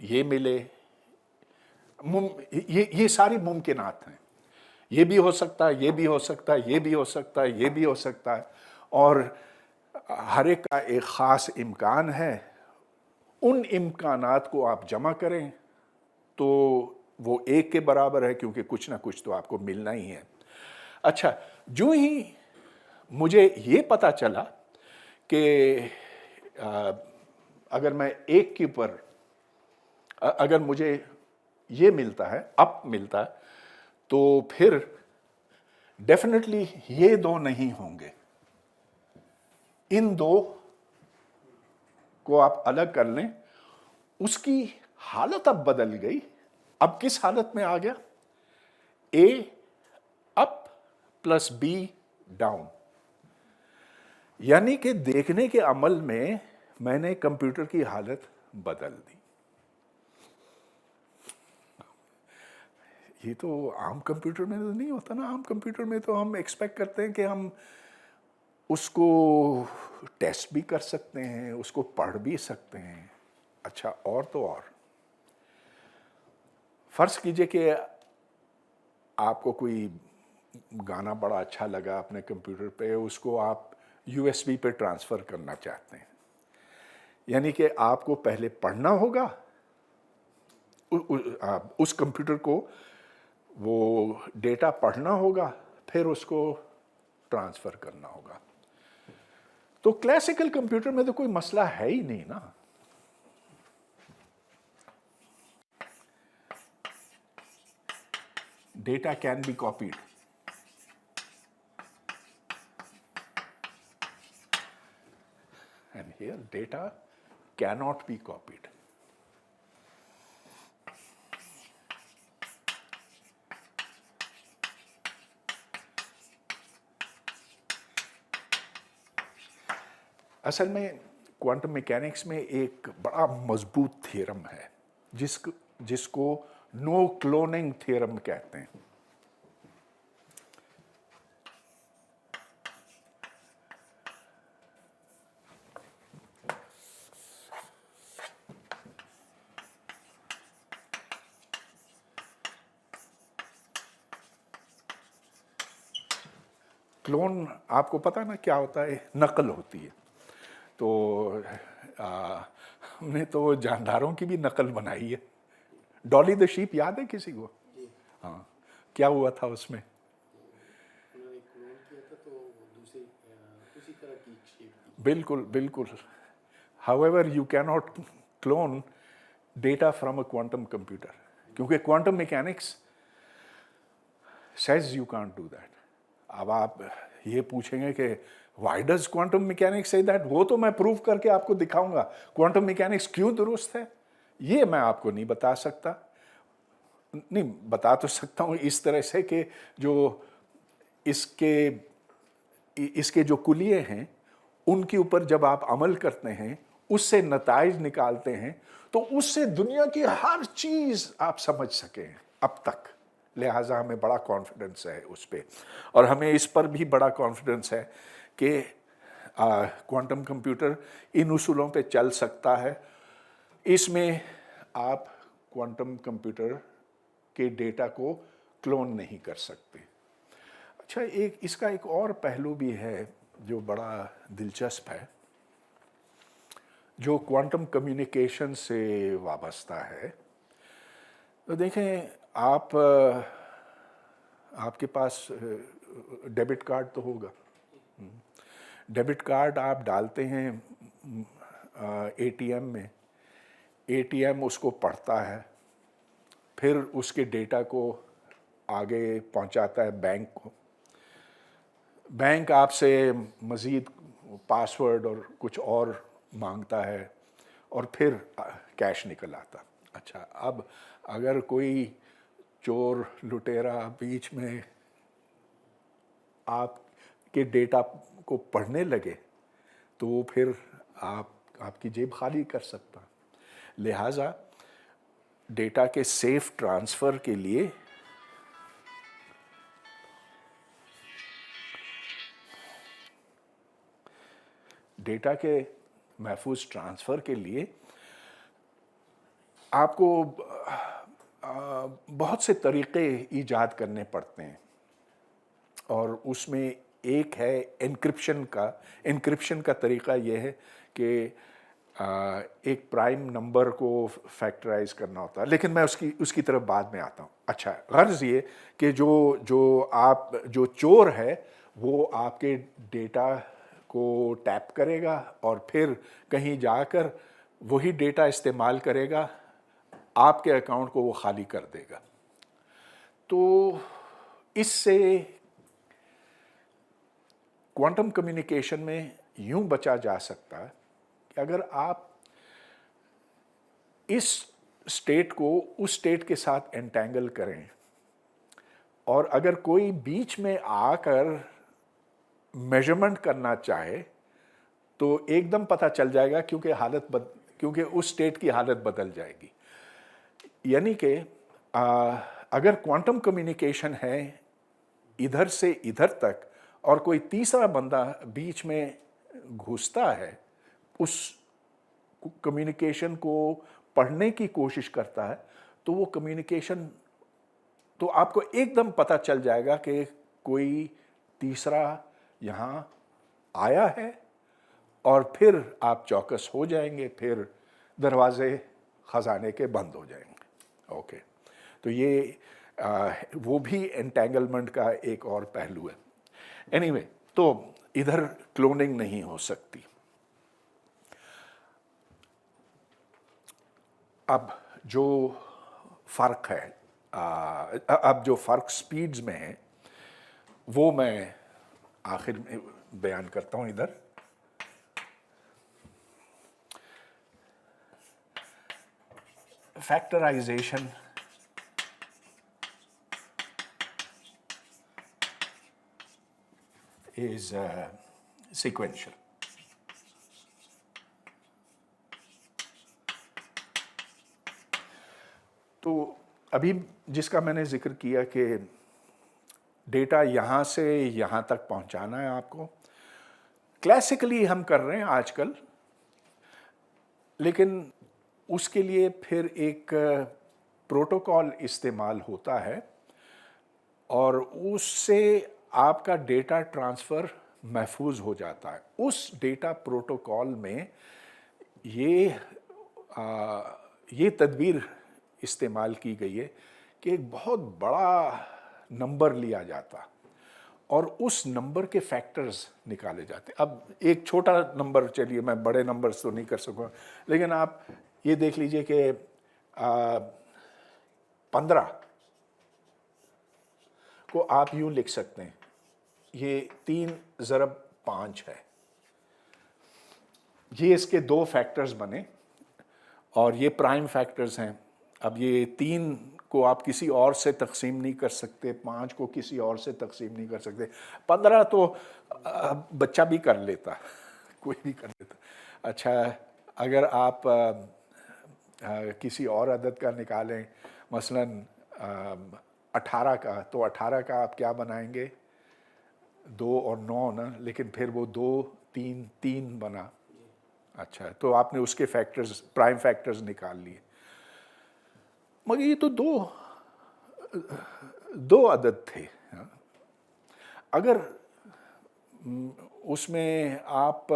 ये मिले, ये सारी मुमकिनात हैं। ये भी हो सकता है, ये भी हो सकता है, ये भी हो सकता है, ये भी हो सकता है, और हर एक का एक ख़ास इम्कान है। उन इम्कानात को आप जमा करें तो वो 1 के बराबर है, क्योंकि कुछ ना कुछ तो आपको मिलना ही है। अच्छा, जो ही मुझे ये पता चला कि अगर मैं एक के ऊपर अगर मुझे ये मिलता है, अप मिलता है, तो फिर डेफिनेटली ये दो नहीं होंगे। इन दो को आप अलग कर लें। उसकी हालत अब बदल गई। अब किस हालत में आ गया? ए अप प्लस बी डाउन। यानी कि देखने के अमल में मैंने कंप्यूटर की हालत बदल दी। ये तो आम कंप्यूटर में तो नहीं होता ना। आम कंप्यूटर में तो हम एक्सपेक्ट करते हैं कि हम उसको टेस्ट भी कर सकते हैं, उसको पढ़ भी सकते हैं। अच्छा, और तो और फर्ज कीजिए कि आपको कोई गाना बड़ा अच्छा लगा अपने कंप्यूटर पे, उसको आप यूएसबी पे ट्रांसफ़र करना चाहते हैं। यानी कि आपको पहले पढ़ना होगा उस कंप्यूटर को, वो डेटा पढ़ना होगा, फिर उसको ट्रांसफ़र करना होगा। तो क्लासिकल कंप्यूटर में तो कोई मसला है ही नहीं ना। Data can be copied, and here data cannot be copied. असल में क्वांटम मैकेनिक्स में एक बड़ा मजबूत थ्योरम है जिसको नो क्लोनिंग थ्योरम कहते हैं। क्लोन आपको पता ना क्या होता है? नकल होती है। तो हमने तो जानदारों की भी नकल बनाई है। डॉली द शीप याद है किसी को? हाँ, क्या हुआ था उसमें? उन्होंने क्लोन किया था तो दूसरी उसी तरह की शेप थी। बिल्कुल बिल्कुल। However you can not clone data from a quantum computer, क्योंकि quantum mechanics says you can't do that. अब आप ये पूछेंगे कि why does quantum mechanics say that? वो तो मैं प्रूव करके आपको दिखाऊंगा। क्वांटम मैकेनिक्स क्यों दुरुस्त है ये मैं आपको नहीं बता सकता। नहीं, बता तो सकता हूँ इस तरह से कि जो इसके जो कुलिये हैं उनके ऊपर जब आप अमल करते हैं, उससे नताइज निकालते हैं, तो उससे दुनिया की हर चीज़ आप समझ सकें अब तक। लिहाजा हमें बड़ा कॉन्फिडेंस है उस पर, और हमें इस पर भी बड़ा कॉन्फिडेंस है कि क्वांटम कंप्यूटर इन उसूलों पे चल सकता है। इसमें आप क्वांटम कंप्यूटर के डेटा को क्लोन नहीं कर सकते। अच्छा, इसका एक और पहलू भी है जो बड़ा दिलचस्प है, जो क्वांटम कम्युनिकेशन से वाबस्ता है। तो देखें, आपके पास डेबिट कार्ड तो होगा। डेबिट कार्ड आप डालते हैं एटीएम में, एटीएम उसको पढ़ता है, फिर उसके डेटा को आगे पहुंचाता है बैंक को। बैंक आपसे मज़ीद पासवर्ड और कुछ और मांगता है, और फिर कैश निकल आता। अच्छा, अब अगर कोई चोर लुटेरा बीच में आपके डेटा को पढ़ने लगे तो फिर आपकी जेब खाली कर सकता। लिहाजा डेटा के सेफ ट्रांसफ़र के लिए डेटा के महफूज ट्रांसफ़र के लिए आपको बहुत से तरीक़े ईजाद करने पड़ते हैं, और उसमें एक है एन्क्रिप्शन का। एन्क्रिप्शन का तरीक़ा यह है कि ایک پرائم نمبر کو فیکٹرائز کرنا ہوتا ہے، لیکن میں اس کی طرف بعد میں آتا ہوں. اچھا، غرض یہ کہ جو چور ہے وہ آپ کے ڈیٹا کو ٹیپ کرے گا اور پھر کہیں جا کر وہی ڈیٹا استعمال کرے گا، آپ کے اکاؤنٹ کو وہ خالی کر دے گا. تو اس سے کوانٹم کمیونیکیشن میں یوں بچا جا سکتا ہے کہ اگر آپ اس اسٹیٹ کو اس اسٹیٹ کے ساتھ انٹینگل کریں اور اگر کوئی بیچ میں آ کر میجرمنٹ کرنا چاہے تو ایک دم پتہ چل جائے گا، کیونکہ اس اسٹیٹ کی حالت بدل جائے گی. یعنی کہ اگر کوانٹم کمیونیکیشن ہے ادھر سے ادھر تک اور کوئی تیسرا بندہ بیچ میں گھستا ہے، اس کمیونیکیشن کو پڑھنے کی کوشش کرتا ہے، تو وہ کمیونیکیشن تو آپ کو ایک دم پتہ چل جائے گا کہ کوئی تیسرا یہاں آیا ہے، اور پھر آپ چوکس ہو جائیں گے، پھر دروازے خزانے کے بند ہو جائیں گے. اوکے، تو یہ وہ بھی انٹینگلمنٹ کا ایک اور پہلو ہے. اینی وے، تو ادھر کلوننگ نہیں ہو سکتی. اب جو فرق ہے، اب جو فرق سپیڈز میں ہے وہ میں آخر میں بیان کرتا ہوں. ادھر فیکٹرائزیشن is sequential. تو ابھی جس کا میں نے ذکر کیا کہ ڈیٹا یہاں سے یہاں تک پہنچانا ہے آپ کو، کلاسیکلی ہم کر رہے ہیں آج کل، لیکن اس کے لیے پھر ایک پروٹوکال استعمال ہوتا ہے اور اس سے آپ کا ڈیٹا ٹرانسفر محفوظ ہو جاتا ہے. اس ڈیٹا پروٹوکال میں یہ تدبیر استعمال کی گئی ہے کہ ایک بہت بڑا نمبر لیا جاتا اور اس نمبر کے فیکٹرز نکالے جاتے. اب ایک چھوٹا نمبر، چلیے میں بڑے نمبرز تو نہیں کر سکوں، لیکن آپ یہ دیکھ لیجئے کہ 15 کو آپ یوں لکھ سکتے ہیں، یہ 3 ضرب 5 ہے. یہ اس کے 2 فیکٹرز بنے اور یہ پرائم فیکٹرز ہیں. اب یہ 3 کو آپ کسی اور سے تقسیم نہیں کر سکتے، 5 کو کسی اور سے تقسیم نہیں کر سکتے، 15 تو بچہ بھی کر لیتا، کوئی بھی کر لیتا. اچھا، اگر آپ کسی اور عدد کا نکالیں، مثلاً 18 کا، تو 18 کا آپ کیا بنائیں گے؟ 2 اور 9 نا، لیکن پھر وہ 2 3 بنا. اچھا، تو آپ نے اس کے فیکٹرز، پرائم فیکٹرز نکال لیے. مگر یہ تو دو عدد تھے. اگر اس میں آپ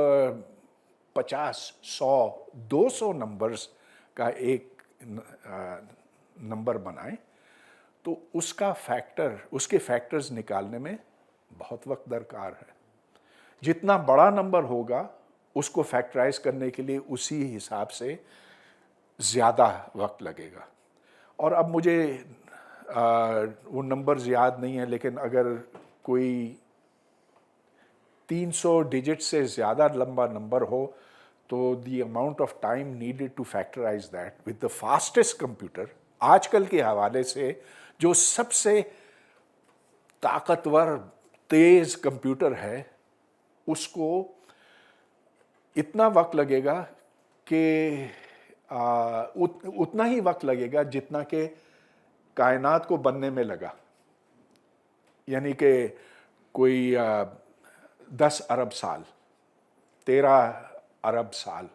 50 100 200 نمبرز کا ایک نمبر بنائیں تو اس کے فیکٹرز نکالنے میں بہت وقت درکار ہے. جتنا بڑا نمبر ہوگا اس کو فیکٹرائز کرنے کے لیے اسی حساب سے زیادہ وقت لگے گا. اور اب مجھے وہ نمبرز یاد نہیں ہیں، لیکن اگر کوئی 300 ڈیجٹ سے زیادہ لمبا نمبر ہو تو the amount of time needed to factorize that with the fastest computer, آج کل کے حوالے سے جو سب سے طاقتور تیز کمپیوٹر ہے، اس کو اتنا وقت لگے گا کہ اتنا ہی وقت لگے گا جتنا کہ کائنات کو بننے میں لگا. یعنی کہ کوئی 10 ارب سال، 13 ارب سال،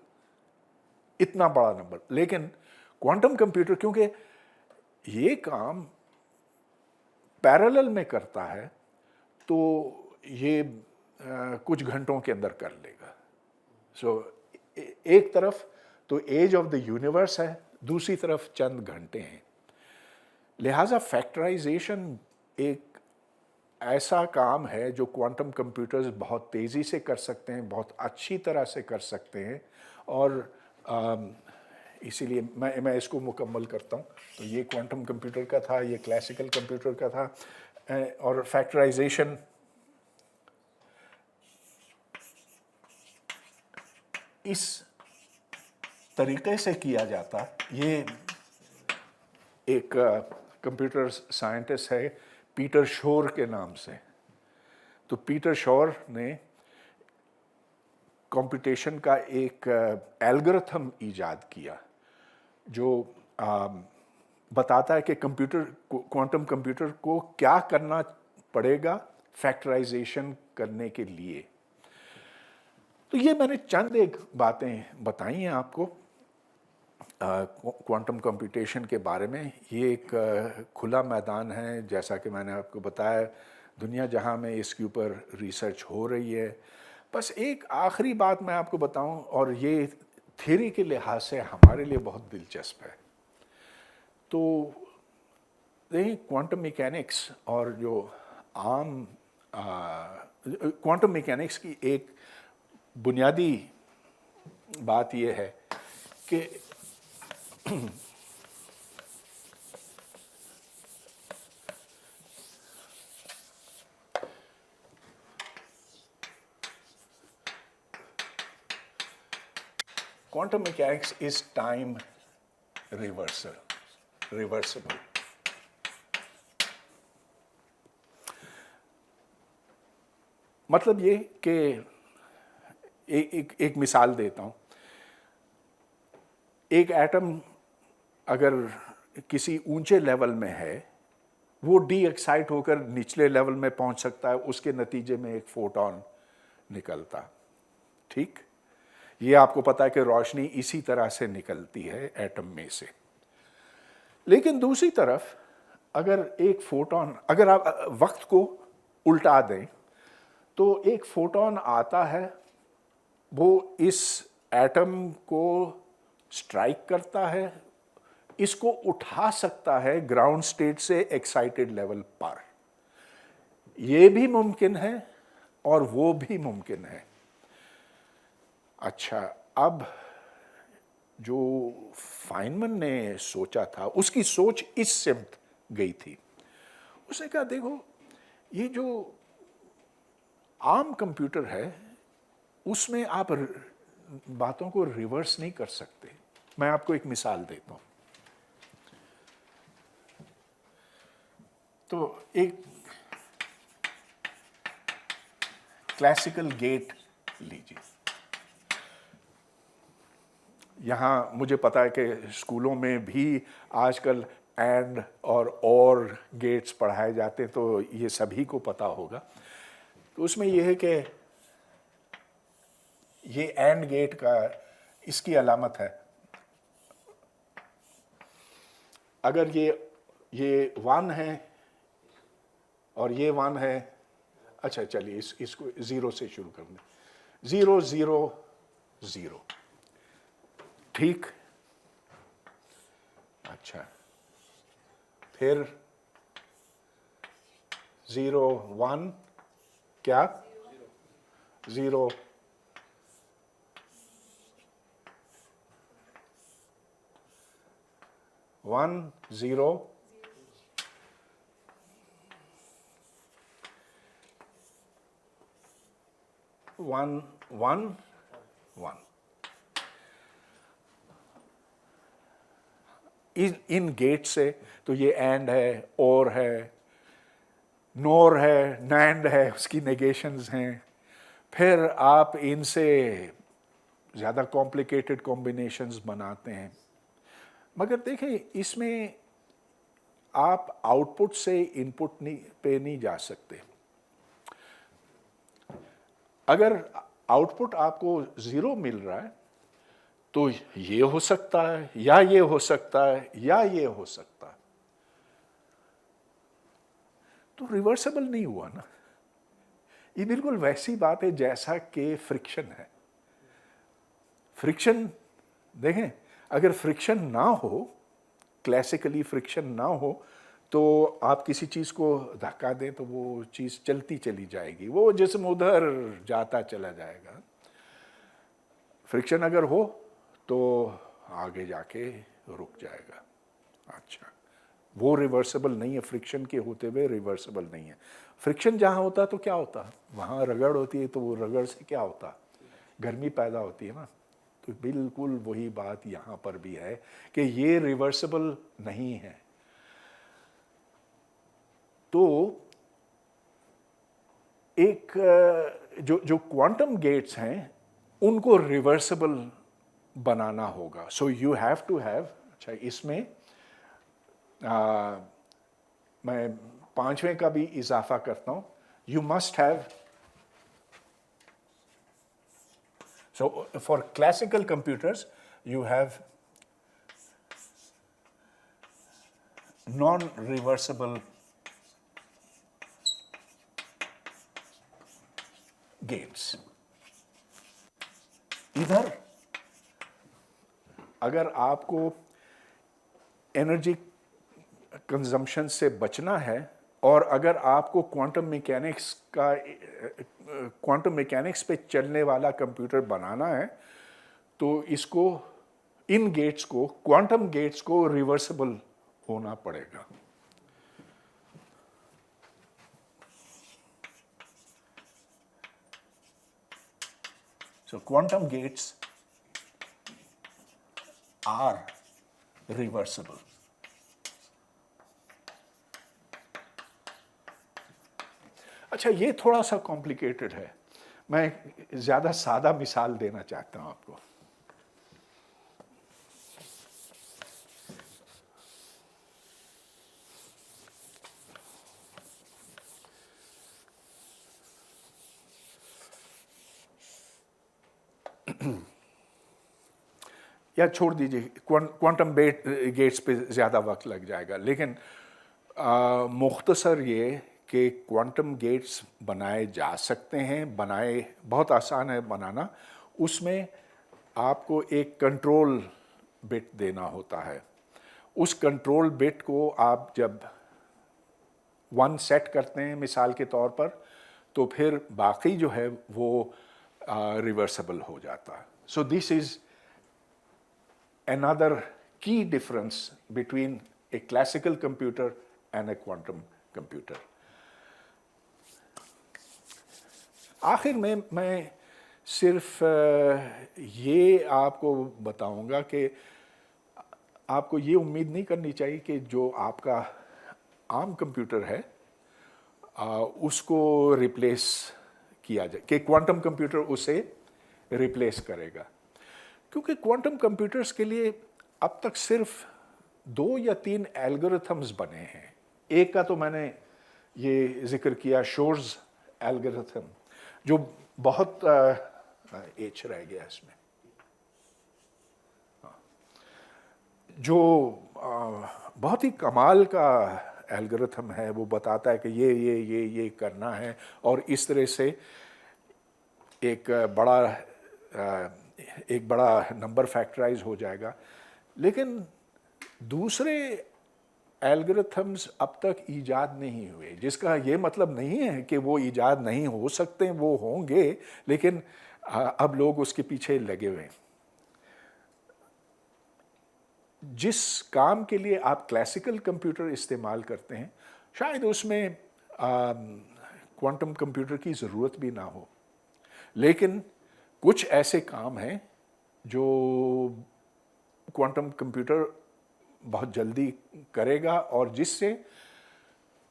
اتنا بڑا نمبر. لیکن کوانٹم کمپیوٹر کیونکہ یہ کام پیرالل میں کرتا ہے تو یہ کچھ گھنٹوں کے اندر کر لے گا. سو एक तरफ तो एज ऑफ द यूनिवर्स है, दूसरी तरफ चंद घंटे हैं। लिहाजा फैक्टराइजेशन एक ऐसा काम है जो क्वांटम कंप्यूटर्स बहुत तेज़ी से कर सकते हैं, बहुत अच्छी तरह से कर सकते हैं, और इसीलिए मैं इसको मुकम्मल करता हूँ। तो ये क्वांटम कंप्यूटर का था, ये क्लासिकल कंप्यूटर का था, और फैक्टराइजेशन इस तरीक़े से किया जाता। ये एक कंप्यूटर साइंटिस्ट है पीटर शोर के नाम से। तो पीटर शोर ने कंप्यूटेशन का एक एल्गोरिथम ईजाद किया जो बताता है कि क्वांटम कंप्यूटर को क्या करना पड़ेगा फैक्टराइजेशन करने के लिए। तो ये मैंने चंद एक बातें बताई हैं आपको क्वांटम कंप्यूटेशन के बारे में। ये एक खुला मैदान है, जैसा कि मैंने आपको बताया, दुनिया जहां में इसके ऊपर रिसर्च हो रही है। बस एक आखिरी बात मैं आपको बताऊं, और ये थ्योरी के लिहाज से हमारे लिए बहुत दिलचस्प है। तो देखिए, क्वांटम मैकेनिक्स और जो आम क्वांटम मैकेनिक्स की एक बुनियादी बात यह है कि quantum mechanics is time reversible. मतलब ये कि एक मिसाल देता हूँ। एक एटम अगर किसी ऊंचे लेवल में है, वो डी एक्साइट होकर निचले लेवल में पहुंच सकता है, उसके नतीजे में एक फोटॉन निकलता। ठीक, ये आपको पता है कि रोशनी इसी तरह से निकलती है एटम में से। लेकिन दूसरी तरफ अगर एक फोटॉन, अगर आप वक्त को उल्टा दें तो एक फोटॉन आता है, वो इस एटम को स्ट्राइक करता है, इसको उठा सकता है ग्राउंड स्टेट से एक्साइटेड लेवल पर। ये भी मुमकिन है और वो भी मुमकिन है। अच्छा, अब जो फाइनमैन ने सोचा था, उसकी सोच इस सिमत गई थी। उसने कहा, देखो, ये जो आम कंप्यूटर है उसमें आप बातों को रिवर्स नहीं कर सकते। मैं आपको एक मिसाल देता हूं। तो एक क्लासिकल गेट लीजिए। यहां मुझे पता है कि स्कूलों में भी आजकल एंड और गेट्स पढ़ाए जाते हैं, तो ये सभी को पता होगा। तो उसमें यह है कि ये एंड गेट का, इसकी अलामत है, अगर ये 1 है और ये 1 है। अच्छा, चलिए इसको 0 से शुरू कर दें। 0 0 0, ठीक। अच्छा, फिर 0 1, क्या 0 1 0 1 1 1। इन गेट से तो ये एंड है, और है, नोर है, नैंड है, उसकी नेगेशंस हैं। फिर आप इनसे ज़्यादा कॉम्प्लिकेटेड कॉम्बिनेशंस बनाते हैं। मगर देखें, इसमें आप आउटपुट से इनपुट पे नहीं जा सकते। अगर आउटपुट आपको 0 मिल रहा है तो ये हो सकता है, या ये हो सकता है, या ये हो सकता है। तो रिवर्सिबल नहीं हुआ ना। ये बिल्कुल वैसी बात है जैसा कि फ्रिक्शन है। फ्रिक्शन देखें, अगर फ्रिक्शन ना हो, क्लासिकली फ्रिक्शन ना हो, तो आप किसी चीज़ को धक्का दें तो वो चीज़ चलती चली जाएगी, वो जिस्म उधर जाता चला जाएगा। फ्रिक्शन अगर हो तो आगे जाके रुक जाएगा। अच्छा, वो रिवर्सिबल नहीं है, फ्रिक्शन के होते हुए रिवर्सिबल नहीं है। फ्रिक्शन जहाँ होता तो क्या होता, वहाँ रगड़ होती है, तो वो रगड़ से क्या होता, गर्मी पैदा होती है ना। तो बिल्कुल वही बात यहाँ पर भी है कि ये रिवर्सिबल नहीं है। तो एक जो क्वांटम गेट्स हैं उनको रिवर्सिबल बनाना होगा। So you have to have, अच्छा इसमें मैं पांचवें का भी इजाफा करता हूं, you must have, so for classical computers you have non-reversible gates। इधर अगर आपको एनर्जी कंजम्पशन से बचना है और अगर आपको क्वांटम मैकेनिक्स पे चलने वाला कंप्यूटर बनाना है, तो इसको, इन गेट्स को, क्वांटम गेट्स को रिवर्सिबल होना पड़ेगा। So quantum gates are reversible। अच्छा, ये थोड़ा सा कॉम्प्लिकेटेड है, मैं ज़्यादा सादा मिसाल देना चाहता हूँ आपको। या छोड़ दीजिए, क्वांटम गेट्स पे ज़्यादा वक्त लग जाएगा, लेकिन मुख्तसर ये कि क्वांटम गेट्स बनाए जा सकते हैं, बनाए बहुत आसान है बनाना। उसमें आपको एक कंट्रोल बिट देना होता है। उस कंट्रोल बिट को आप जब 1 सेट करते हैं मिसाल के तौर पर, तो फिर बाकी जो है वो रिवर्सिबल हो जाता है। So this is another key difference between a classical computer and a quantum computer। आखिर में मैं सिर्फ ये आपको बताऊंगा कि आपको ये उम्मीद नहीं करनी चाहिए कि जो आपका आम कंप्यूटर है उसको रिप्लेस किया जाए, कि क्वांटम कंप्यूटर उसे रिप्लेस करेगा, क्योंकि क्वांटम कंप्यूटर्स के लिए अब तक सिर्फ 2 या 3 एल्गोरिथम्स बने हैं। एक का तो मैंने ये जिक्र किया, शोर्स एल्गोरिथम, जो बहुत एच रह गया इसमें, जो बहुत ही कमाल का एल्गोरिथम है। वो बताता है कि ये करना है और इस तरह से एक बड़ा नंबर फैक्टराइज हो जाएगा। लेकिन दूसरे एल्गोरिथम्स अब तक ईजाद नहीं हुए, जिसका ये मतलब नहीं है कि वो ईजाद नहीं हो सकते, वो होंगे, लेकिन अब लोग उसके पीछे लगे हुए हैं। जिस काम के लिए आप क्लासिकल कंप्यूटर इस्तेमाल करते हैं, शायद उसमें क्वांटम कंप्यूटर की ज़रूरत भी ना हो, लेकिन कुछ ऐसे काम हैं जो क्वांटम कंप्यूटर बहुत जल्दी करेगा और जिससे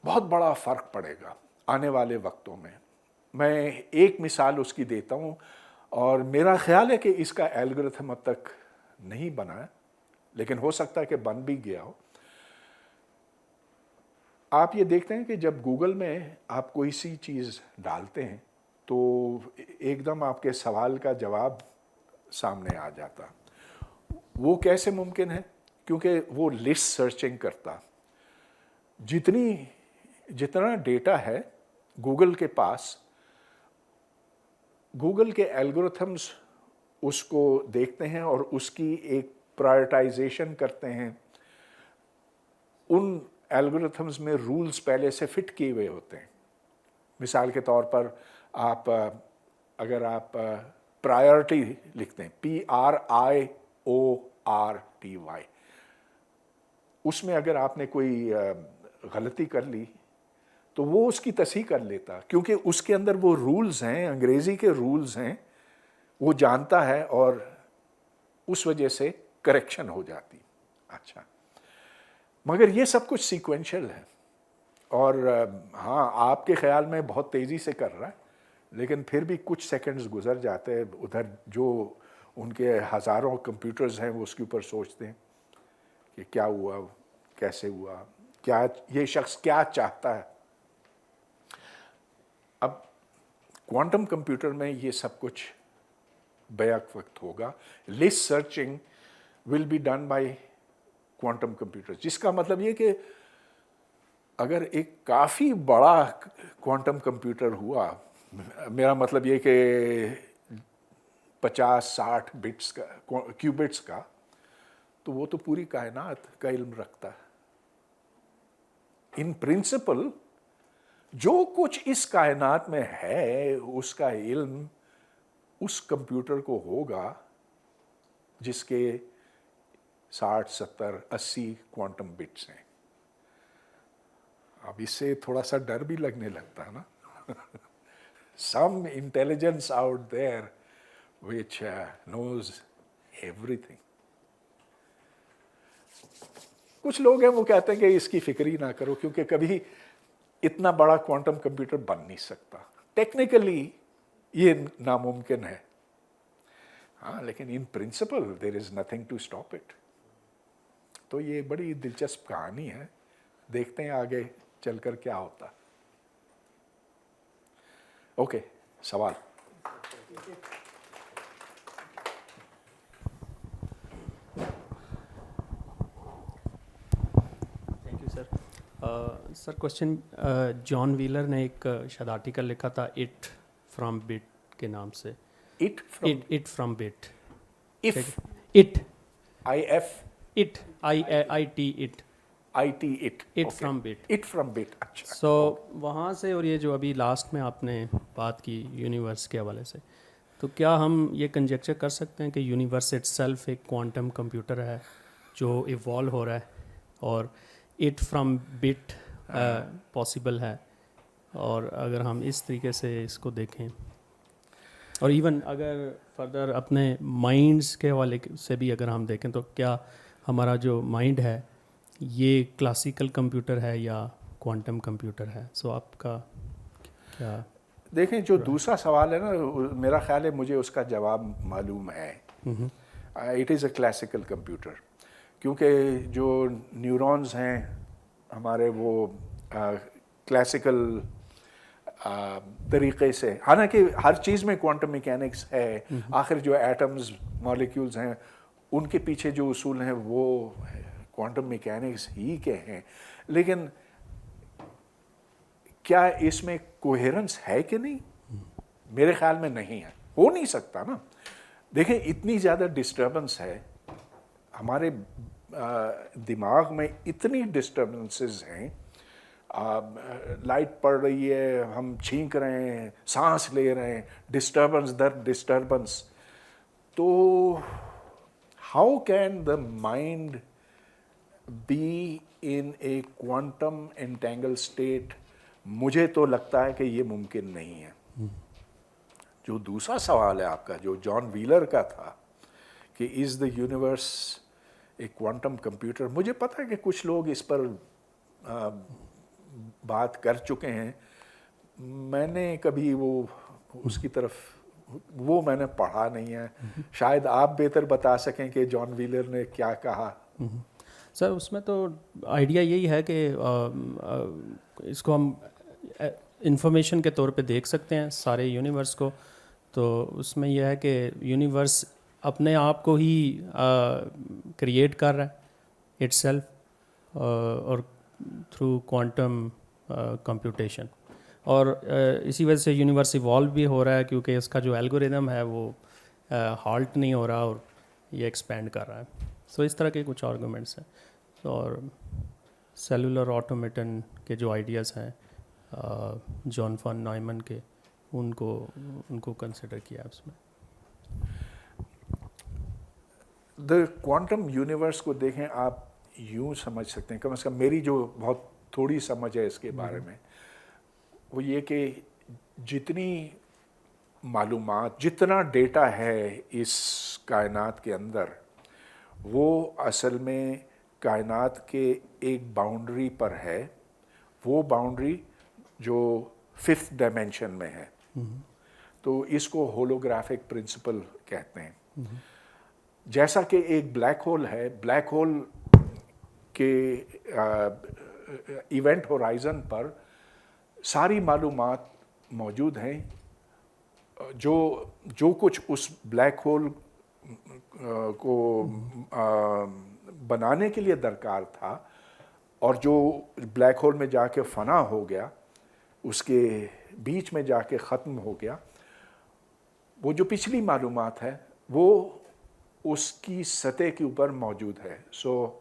बहुत बड़ा फ़र्क पड़ेगा आने वाले वक्तों में। मैं एक मिसाल उसकी देता हूँ, और मेरा ख्याल है कि इसका एल्गोरिथम अब तक नहीं बना है, लेकिन हो सकता है कि बन भी गया हो। आप ये देखते हैं कि जब गूगल में आप कोई सी चीज़ डालते हैं तो एकदम आपके सवाल का जवाब सामने आ जाता। वो कैसे मुमकिन है? क्योंकि वो लिस्ट सर्चिंग करता। जितना डेटा है गूगल के पास, गूगल के एल्गोरिथम्स उसको देखते हैं और उसकी एक प्रायोरिटाइजेशन करते हैं। उन एल्गोरिथम्स में रूल्स पहले से फिट किए हुए होते हैं। मिसाल के तौर पर आप अगर आप प्रायोरिटी लिखते हैं PRIORTY, उसमें अगर आपने कोई गलती कर ली तो वो उसकी तस्हीह कर लेता, क्योंकि उसके अंदर वो रूल्स हैं, अंग्रेज़ी के रूल्स हैं, वो जानता है और उस वजह से करेक्शन हो जाती। अच्छा, मगर ये सब कुछ सीक्वेंशियल है और हाँ, आपके ख्याल में बहुत तेज़ी से कर रहा है, लेकिन फिर भी कुछ सेकंड्स गुजर जाते हैं, उधर जो उनके हज़ारों कंप्यूटर्स हैं वो उसके ऊपर सोचते हैं कि क्या हुआ, कैसे हुआ, क्या ये शख्स क्या चाहता है। अब क्वांटम कंप्यूटर में ये सब कुछ बैक वक्त होगा। List searching will be done by quantum computer, जिसका मतलब ये कि अगर एक काफ़ी बड़ा क्वांटम कंप्यूटर हुआ, मेरा मतलब ये कि 50-60 बिट्स का, क्यूबिट्स का, तो वो तो पूरी कायनात का इल्म रखता है। इन प्रिंसिपल जो कुछ इस कायनात में है उसका इल्म उस कंप्यूटर को होगा जिसके 60, 70, 80 क्वांटम बिट्स हैं। अब इससे थोड़ा सा डर भी लगने लगता है ना। Some intelligence out there which knows everything. कुछ लोग हैं वो कहते हैं कि इसकी फिक्र ही ना करो, क्योंकि कभी इतना बड़ा क्वांटम कंप्यूटर बन नहीं सकता। टेक्निकली ये नामुमकिन है, हाँ, लेकिन in principle there is nothing to stop it. तो ये बड़ी दिलचस्प कहानी है, देखते हैं आगे चलकर क्या होता। ओके, सवाल। Thank you sir. Sir question, John wheeler ने एक शायद आर्टिकल लिखा था इट फ्रॉम बिट के नाम से। It from bit, if it IF it IIT it IT it from bit, it from bit. अच्छा, सो वहाँ से, और ये जो अभी लास्ट में आपने बात की यूनिवर्स के हवाले से, तो क्या हम ये कंजेक्चर कर सकते हैं कि यूनिवर्स इटसेल्फ एक क्वांटम कंप्यूटर है जो इवॉल्व हो रहा है और इट फ्रॉम बिट पॉसिबल है? और अगर हम इस तरीके से इसको देखें, और इवन अगर फर्दर अपने माइंड्स के हवाले से भी अगर हम देखें, तो क्या हमारा जो माइंड है ये क्लासिकल कंप्यूटर है या क्वांटम कंप्यूटर है? सो आपका क्या? देखें, जो दूसरा सवाल है ना, मेरा ख्याल है मुझे उसका जवाब मालूम है। It is a classical computer, क्योंकि जो न्यूरॉन्स हैं हमारे वो क्लासिकल तरीक़े से, हालांकि हर चीज़ में क्वांटम मैकेनिक्स है, आखिर जो एटम्स मॉलिक्यूल्स हैं उनके पीछे जो उसूल हैं वो क्वांटम मैकेनिक्स ही के हैं, लेकिन क्या इसमें कोहेरेंस है कि नहीं? मेरे ख्याल में नहीं है, हो नहीं सकता ना। देखें, इतनी ज़्यादा डिस्टर्बेंस है हमारे दिमाग में, इतनी डिस्टर्बेंसेस हैं, लाइट पड़ रही है, हम छींक रहे हैं, सांस ले रहे हैं, डिस्टर्बेंस दर डिस्टर्बेंस। तो how can the mind be in A quantum entangle state? मुझे तो लगता है कि ये मुमकिन नहीं है। जो दूसरा सवाल है आपका, जो जॉन व्हीलर का था कि is the universe A quantum computer, मुझे पता है कि कुछ लोग इस पर बात कर चुके हैं। मैंने कभी वो उसकी तरफ वो मैंने पढ़ा नहीं है। शायद आप बेहतर बता सकें कि जॉन व्हीलर ने क्या कहा। सर उसमें तो आइडिया यही है कि इसको हम इंफॉर्मेशन के तौर पे देख सकते हैं सारे यूनिवर्स को। तो उसमें यह है कि यूनिवर्स अपने आप को ही क्रिएट कर रहा है इटसेल्फ और थ्रू क्वांटम कंप्यूटेशन, और इसी वजह से यूनिवर्स इवॉल्व भी हो रहा है, क्योंकि इसका जो एल्गोरिदम है वो ہالٹ نہیں ہو رہا اور یہ ایکسپینڈ کر رہا ہے. سو اس طرح کے کچھ آرگومنٹس ہیں. اور سیلولر آٹومیٹن کے جو آئیڈیاز ہیں جان فان نائمن کے, ان کو کنسیڈر کیا اس میں. دا کوانٹم یونیورس کو دیکھیں آپ یوں سمجھ سکتے ہیں, کم از کم میری جو بہت تھوڑی سمجھ ہے اس کے بارے میں, وہ یہ کہ جتنی معلومات, جتنا ڈیٹا ہے اس کائنات کے اندر, وہ اصل میں کائنات کے ایک باؤنڈری پر ہے. وہ باؤنڈری جو 5th ڈائمینشن میں ہے. تو اس کو ہولوگرافک پرنسپل کہتے ہیں. جیسا کہ ایک بلیک ہول ہے, بلیک ہول کے ایونٹ ہورائزن پر ساری معلومات موجود ہیں. جو کچھ اس بلیک ہول کو بنانے کے لیے درکار تھا اور جو بلیک ہول میں جا کے فنا ہو گیا, اس کے بیچ میں جا کے ختم ہو گیا, وہ جو پچھلی معلومات ہے وہ اس کی سطح کے اوپر موجود ہے. So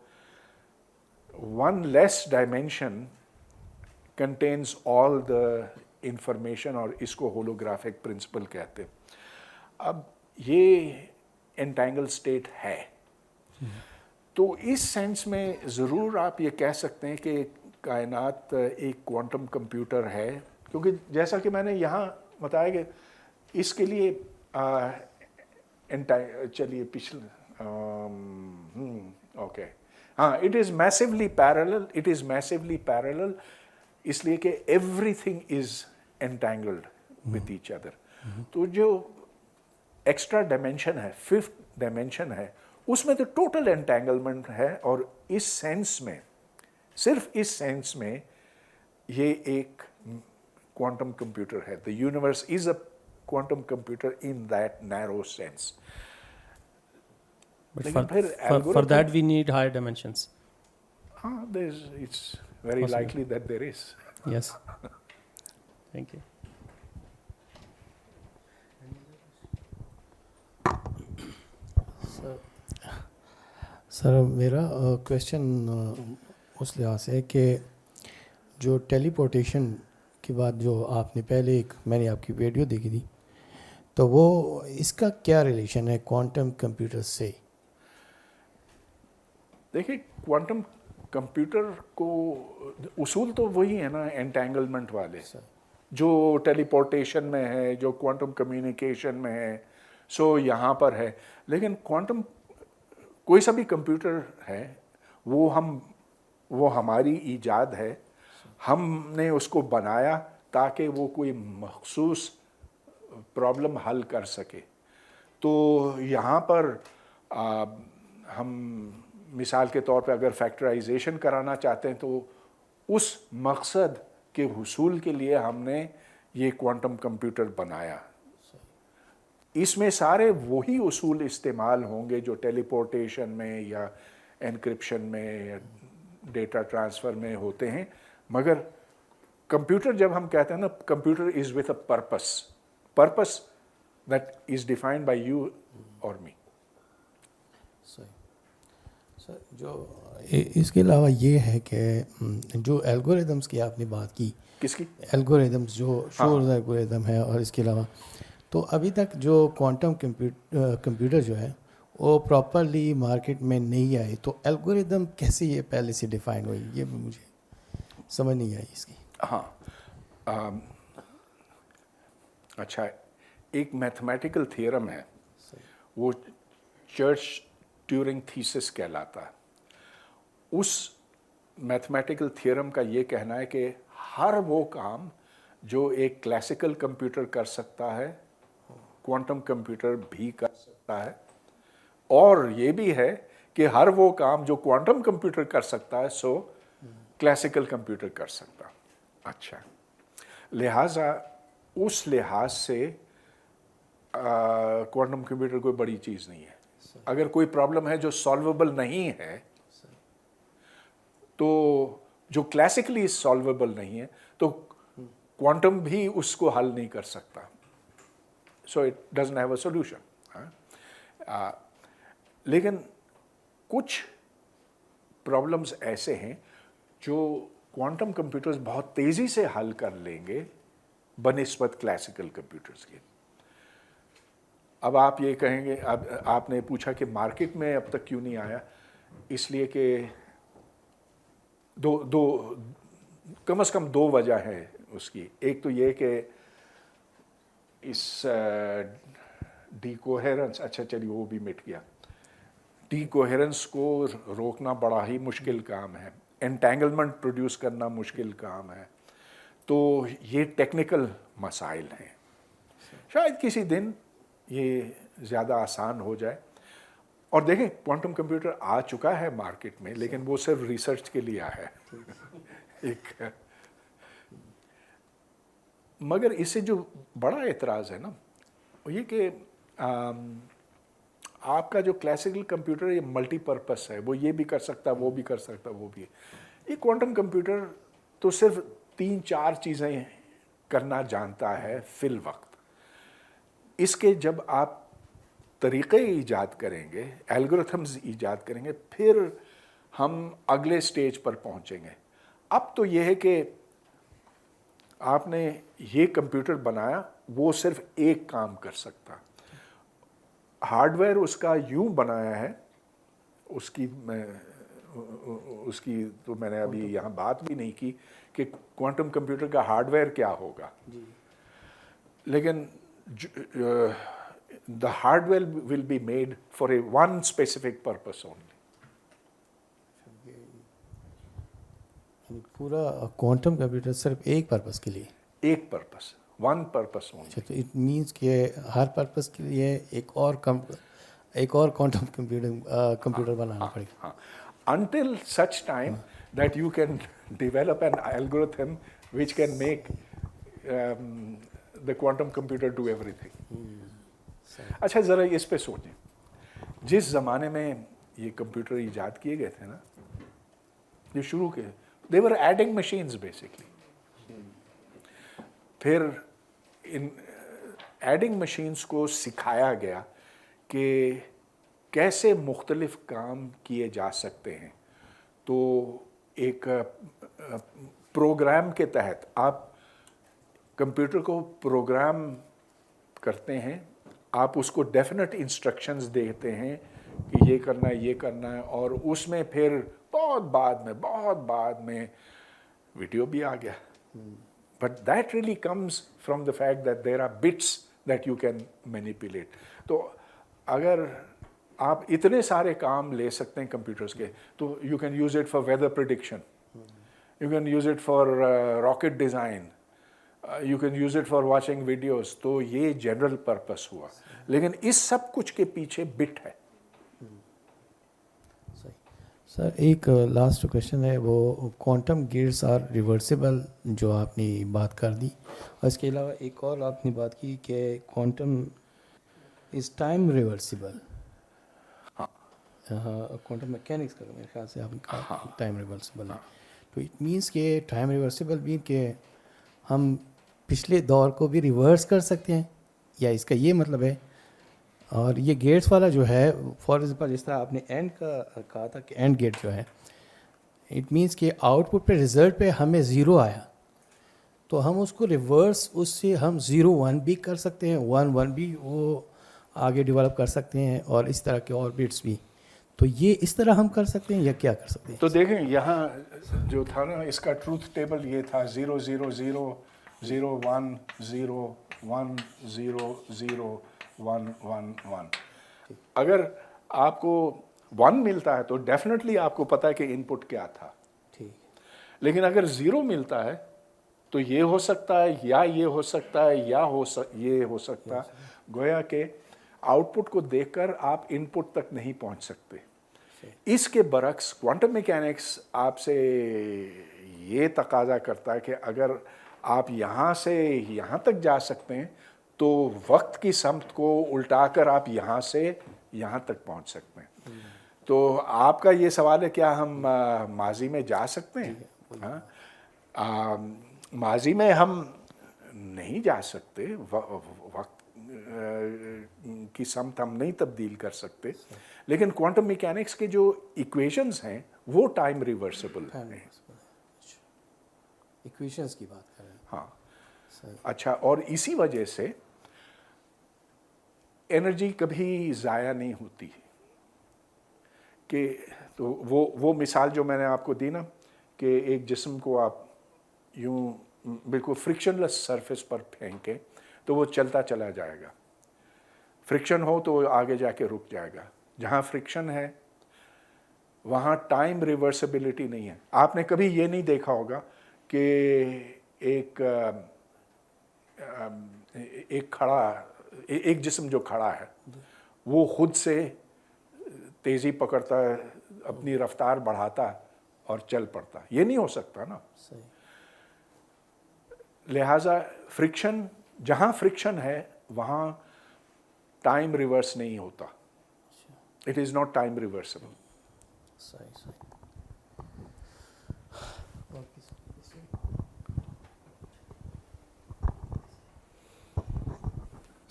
one less dimension contains all the information, اور اس کو ہولوگرافک پرنسپل کہتے ہیں. اب یہ انٹینگل اسٹیٹ ہے, تو اس سینس میں ضرور آپ یہ کہہ سکتے ہیں کہ کائنات ایک کوانٹم کمپیوٹر ہے, کیونکہ جیسا کہ میں نے یہاں بتایا کہ اس کے لیے چلیے پچھلے اوکے ہاں, اٹ از میسولی پیرلل, اس لیے کہ everything is entangled with each other. تو جو ایکسٹرا ڈائمینشن ہے, 5th ڈائمینشن ہے, اس میں تو ٹوٹل انٹینگلمنٹ ہے. اور اس سینس میں, صرف اس سینس میں یہ ایک کوانٹم کمپیوٹر ہے. The universe is a quantum computer in that narrow sense. For that we need higher dimensions. It's very likely that there is. Yes. Thank you. سر میرا کویشچن اس لحاظ سے ہے کہ جو ٹیلی پورٹیشن کی بات جو آپ نے پہلے میں نے آپ کی ویڈیو دیکھی تھی, تو وہ اس کا کیا ریلیشن ہے کوانٹم کمپیوٹر سے؟ دیکھیں, کوانٹم کمپیوٹر کو اصول تو وہی ہے نا, انٹینگلمنٹ والے, جو ٹیلی پورٹیشن میں ہے, جو کوانٹم کمیونیکیشن میں ہے, سو یہاں پر ہے. لیکن کوانٹم کوئی سا بھی کمپیوٹر ہے, وہ ہماری ایجاد ہے. ہم نے اس کو بنایا تاکہ وہ کوئی مخصوص پرابلم حل کر سکے. تو یہاں پر ہم مثال کے طور پہ اگر فیکٹرائزیشن کرانا چاہتے ہیں تو اس مقصد کے حصول کے لیے ہم نے یہ کوانٹم کمپیوٹر بنایا. اس میں سارے وہی اصول استعمال ہوں گے جو ٹیلی پورٹیشن میں یا انکرپشن میں یا ڈیٹا ٹرانسفر میں ہوتے ہیں. مگر کمپیوٹر جب ہم کہتے ہیں نا, computer is with a purpose that is defined by you اور می. سر جو اس کے علاوہ یہ ہے کہ جو الگوریدمس کی آپ نے بات کی, کس کی الگوریدمس جو شورز الگوریدم ہے, اور اس کے علاوہ تو ابھی تک جو کوانٹم کمپیوٹر جو ہے وہ پراپرلی مارکیٹ میں نہیں آئی. تو الگوریدم کیسے یہ پہلے سے ڈیفائن ہوئی, یہ مجھے سمجھ نہیں آئی اس کی. ہاں اچھا, ایک میتھمیٹیکل تھیورم ہے, وہ چرچ ٹیورنگ تھیسس کہلاتا ہے. اس میتھمیٹیکل تھیورم کا یہ کہنا ہے کہ ہر وہ کام جو ایک کلاسیکل کمپیوٹر کر سکتا ہے, کوانٹم کمپیوٹر بھی کر سکتا ہے. اور یہ بھی ہے کہ ہر وہ کام جو کوانٹم کمپیوٹر کر سکتا ہے, سو کلاسیکل کمپیوٹر کر سکتا. اچھا, لہٰذا اس لحاظ سے کوانٹم کمپیوٹر کوئی بڑی چیز نہیں ہے. اگر کوئی پرابلم ہے جو سالویبل نہیں ہے, تو جو کلاسیکلی سالویبل نہیں ہے, تو کوانٹم بھی اس کو حل نہیں کر سکتا. So it doesn't have a solution. लेकिन कुछ प्रॉब्लम्स ऐसे हैं जो क्वांटम कंप्यूटर्स बहुत तेज़ी से हल कर लेंगे बनिस्बत क्लासिकल कंप्यूटर्स के। अब आप ये कहेंगे, अब आपने पूछा कि मार्केट में अब तक क्यों नहीं आया, इसलिए कि कम से कम दो वजह है उसकी। एक तो ये कि इस डीकोहेरेंस, अच्छा चलिए वो भी मिट गया, डीकोहेरेंस को रोकना बड़ा ही मुश्किल काम है, एंटेंगलमेंट प्रोड्यूस करना मुश्किल काम है। तो ये टेक्निकल मसाइल हैं, शायद किसी दिन ये ज़्यादा आसान हो जाए। और देखें क्वांटम कंप्यूटर आ चुका है मार्केट में, लेकिन वो सिर्फ रिसर्च के लिए आया है एक। मगर इससे जो बड़ा एतराज़ है ना वो ये कि आपका जो क्लासिकल कंप्यूटर ये मल्टीपर्पस है, वो ये भी कर सकता है, वो भी कर सकता है, वो भी। ये क्वांटम कंप्यूटर तो सिर्फ 3-4 चीज़ें करना जानता है फिल वक्त। इसके जब आप तरीक़े ईजाद करेंगे, एल्गोरिथम्स ईजाद करेंगे, फिर हम अगले स्टेज पर पहुंचेंगे। अब तो ये है कि आपने ये कंप्यूटर बनाया, वो सिर्फ एक काम कर सकता, हार्डवेयर उसका यूं बनाया है, उसकी तो मैंने अभी यहाँ बात भी नहीं की कि क्वांटम कंप्यूटर का हार्डवेयर क्या होगा, लेकिन the hardware will be made for a one specific purpose only. पूरा क्वांटम कंप्यूटर सिर्फ एक पर्पस के लिए, एक पर्पस, वन पर्पस ओनली। अच्छा, तो इट मीन्स कि हर पर्पस के लिए एक और क्वांटम कंप्यूटर बनाना पड़ेगा। हाँ, until such time that you can develop an algorithm which can make the quantum computer do everything. अच्छा ज़रा इस पे सोचें, जिस ज़माने में ये कंप्यूटर ईजाद किए गए थे ना, जो शुरू के, they were adding machines basically. फिर इन एडिंग मशीन्स को सिखाया गया कि कैसे मुख्तलिफ काम किए जा सकते हैं। तो एक प्रोग्राम के तहत आप कंप्यूटर को प्रोग्राम करते हैं, आप उसको डेफिनेट इंस्ट्रक्शंस देते हैं कि ये करना है, ये करना है, और उसमें फिर बहुत बाद में वीडियो भी आ गया। But that really comes from the fact that there are bits that you can manipulate. तो अगर आप इतने सारे काम ले सकते हैं कंप्यूटर्स के, तो you can use it for weather prediction, you can use it for rocket design, you can use it for watching videos. तो ये जनरल पर्पस हुआ, लेकिन इस सब कुछ के पीछे बिट है। सर एक लास्ट क्वेश्चन है, वो क्वांटम गेट्स आर रिवर्सिबल जो आपने बात कर दी, और इसके अलावा एक और आपने बात की कि क्वांटम इज़ टाइम रिवर्सिबल। हाँ, क्वांटम मैकेनिक्स का मेरे ख्याल से आपने कहा टाइम रिवर्सिबल है। तो इट मीन्स के टाइम रिवर्सिबल मीन के हम पिछले दौर को भी रिवर्स कर सकते हैं, या इसका ये मतलब है? और ये गेट्स वाला जो है, फॉर एग्जांपल जिस तरह आपने एंड का कहा था कि एंड गेट जो है, इट मीन्स कि आउटपुट पे रिज़ल्ट पे हमें ज़ीरो आया, तो हम उसको रिवर्स उससे हम 0-1 भी कर सकते हैं, 1-1 भी वो आगे डेवलप कर सकते हैं, और इस तरह के और बिट्स भी। तो ये इस तरह हम कर सकते हैं या क्या कर सकते हैं? तो देखें यहाँ जो था ना, इसका ट्रूथ टेबल ये था 0 0 0 0 1 0 1 0 0 1 1 1। अगर आपको 1 मिलता है तो डेफिनेटली आपको पता है कि इनपुट क्या था। ठीक। लेकिन अगर 0 मिलता है तो ये हो सकता है, या ये हो सकता है, या ये हो सकता है। गोया के आउटपुट को देखकर आप इनपुट तक नहीं पहुंच सकते। इसके बरक्स क्वांटम मैकेनिक्स आपसे ये तकाजा करता है कि अगर आप यहाँ से यहाँ तक जा सकते हैं तो वक्त की समत को उल्टाकर आप यहाँ से यहाँ तक पहुँच सकते हैं। तो आपका ये सवाल है क्या हम माजी में जा सकते हैं? हाँ, माजी में हम नहीं जा सकते, वक्त की समत हम नहीं तब्दील कर सकते, लेकिन क्वांटम मैकेनिक्स के जो इक्वेशंस हैं वो टाइम रिवर्सिबल हैं। इक्वेशंस की बात कर रहे हैं। हाँ, सही। अच्छा, और इसी वजह से एनर्जी कभी ज़ाया नहीं होती कि तो वो मिसाल जो मैंने आपको दी ना कि एक जिस्म को आप यूं बिल्कुल फ्रिक्शनलेस सरफेस पर फेंकें तो वो चलता चला जाएगा, फ्रिक्शन हो तो वो आगे जाके रुक जाएगा। जहाँ फ्रिक्शन है वहाँ टाइम रिवर्सिबिलिटी नहीं है। आपने कभी ये नहीं देखा होगा कि एक जिस्म जो खड़ा है वो खुद से तेज़ी पकड़ता है, अपनी रफ्तार बढ़ाता और चल पड़ता, ये नहीं हो सकता ना। सही। लिहाजा फ्रिक्शन, जहाँ फ्रिक्शन है वहाँ टाइम रिवर्स नहीं होता, it is not time reversible. सही सही।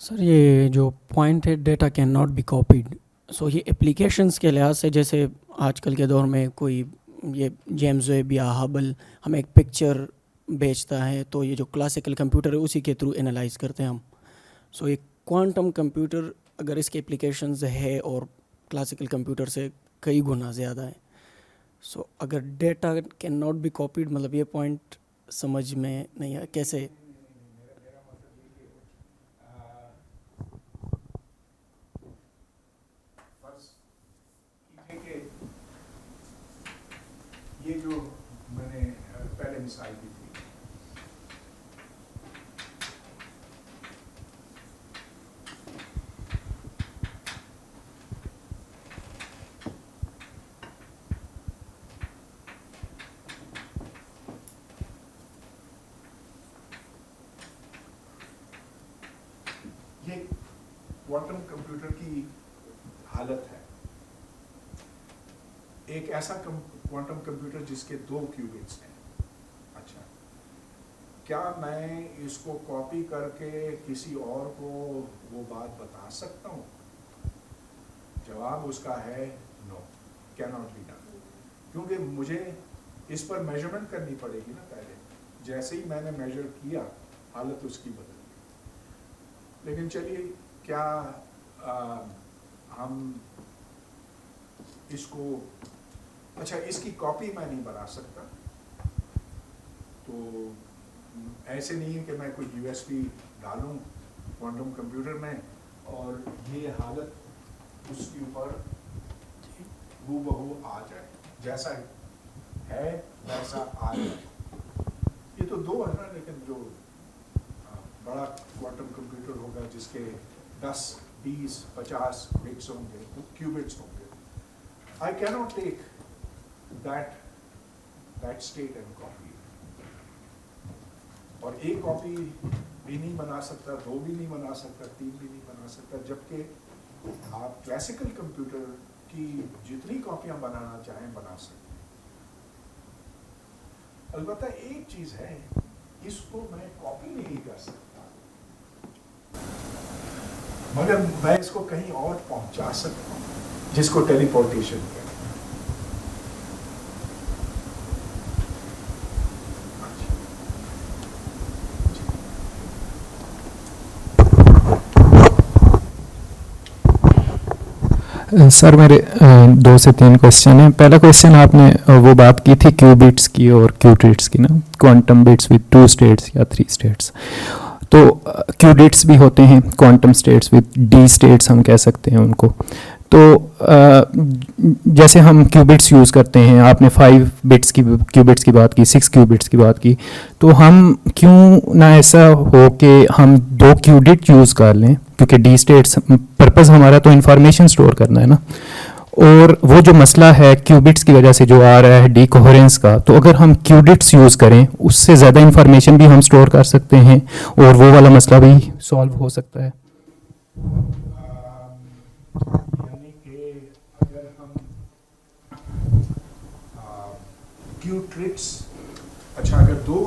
सर ये जो पॉइंट है data can not be copied, so ये एप्लीकेशंस के लिहाज से जैसे आजकल के दौर में कोई ये जेम्स वेब या हबल हमें एक पिक्चर बेचता है तो ये जो क्लासिकल कंप्यूटर है उसी के थ्रू एनालाइज करते हैं हम। सो ये क्वांटम कंप्यूटर अगर इसके एप्लीकेशंस है और क्लासिकल कंप्यूटर से कई गुना ज़्यादा है, सो अगर data can not be copied मतलब ये पॉइंट समझ में नहीं है कैसे। ये जो मैंने पहले मिसाल दी थी, ये क्वांटम कंप्यूटर की हालत है। एक ऐसा क्वांटम कंप्यूटर जिसके 2 क्यूबिट्स हैं। अच्छा, क्या मैं इसको कॉपी करके किसी और को वो बात बता सकता हूँ? जवाब उसका है no, can not be done, क्योंकि मुझे इस पर मेजरमेंट करनी पड़ेगी ना पहले। जैसे ही मैंने मेजर किया हालत उसकी बदल गई। लेकिन चलिए, क्या हम इसको, अच्छा, इसकी कॉपी मैं नहीं बना सकता, तो ऐसे नहीं है कि मैं कोई USB डालूं क्वांटम कंप्यूटर में और ये हालत उसके ऊपर हूबहू आ जाए, जैसा है वैसा आ जाए। ये तो 2 है ना, लेकिन जो बड़ा क्वांटम कंप्यूटर होगा जिसके 10, 20, 50 बिट्स होंगे, क्यूबिट्स होंगे, I cannot take that state and copy it. और एक कॉपी भी नहीं बना सकता, 2 भी नहीं बना सकता, 3 भी नहीं बना सकता, जबकि आप क्लासिकल कंप्यूटर की जितनी कॉपियां बनाना चाहें बना सकते हैं। अलबत्ता एक चीज है, इसको मैं कॉपी नहीं कर सकता, मगर मैं इसको कहीं और पहुंचा सकता हूँ, जिसको टेलीपोर्टेशन कहते हैं। सर मेरे 2 से 3 क्वेश्चन हैं। पहला क्वेश्चन आपने वो बात की थी क्यूबिट्स की और क्यूटिट्स की ना, क्वांटम बिट्स विद 2 स्टेट्स या 3 स्टेट्स। तो क्यूबिट्स भी होते हैं, quantum states with D states हम कह सकते हैं उनको। तो जैसे हम क्यूबिट्स यूज़ करते हैं, आपने 5 बिट्स की क्यूबिट्स की बात की, 6 क्यूबिट्स की बात की, तो हम क्यों ना ऐसा हो कि हम 2 क्यूबिट यूज़ कर लें, क्योंकि D स्टेट्स पर्पज़ हमारा तो इंफॉर्मेशन स्टोर करना है ना। और वो जो मसला है क्यूबिट्स की वजह से जो आ रहा है डीकोहेरेंस का, तो अगर हम क्यूबिट्स यूज़ करें उससे ज़्यादा इंफॉर्मेशन भी हम स्टोर कर सकते हैं और वो वाला मसला भी सॉल्व हो सकता है। यानी कि अगर हम क्यूट्रिट्स, अच्छा, अगर 2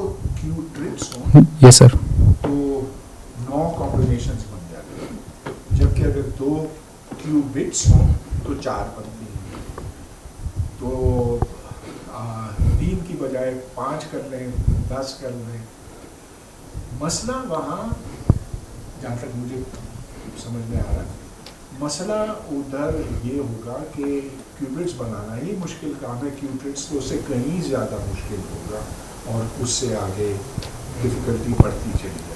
क्यूट्रिट्स हों यस सर। तो 9 कॉम्बिनेशंस बन जाते हैं। जबकि अगर 2 क्यूबिट्स हों तो 4 बनती हैं, तो 3 की बजाय 5 कर लें, 10 कर लें। मसला वहाँ, जहाँ तक मुझे समझ में आ रहा है, मसला उधर ये होगा कि क्यूबिट्स बनाना ही मुश्किल काम है, क्यूबिट्स तो उससे कहीं ज़्यादा मुश्किल होगा और उससे आगे डिफ़िकल्टी बढ़ती चली जाएगी।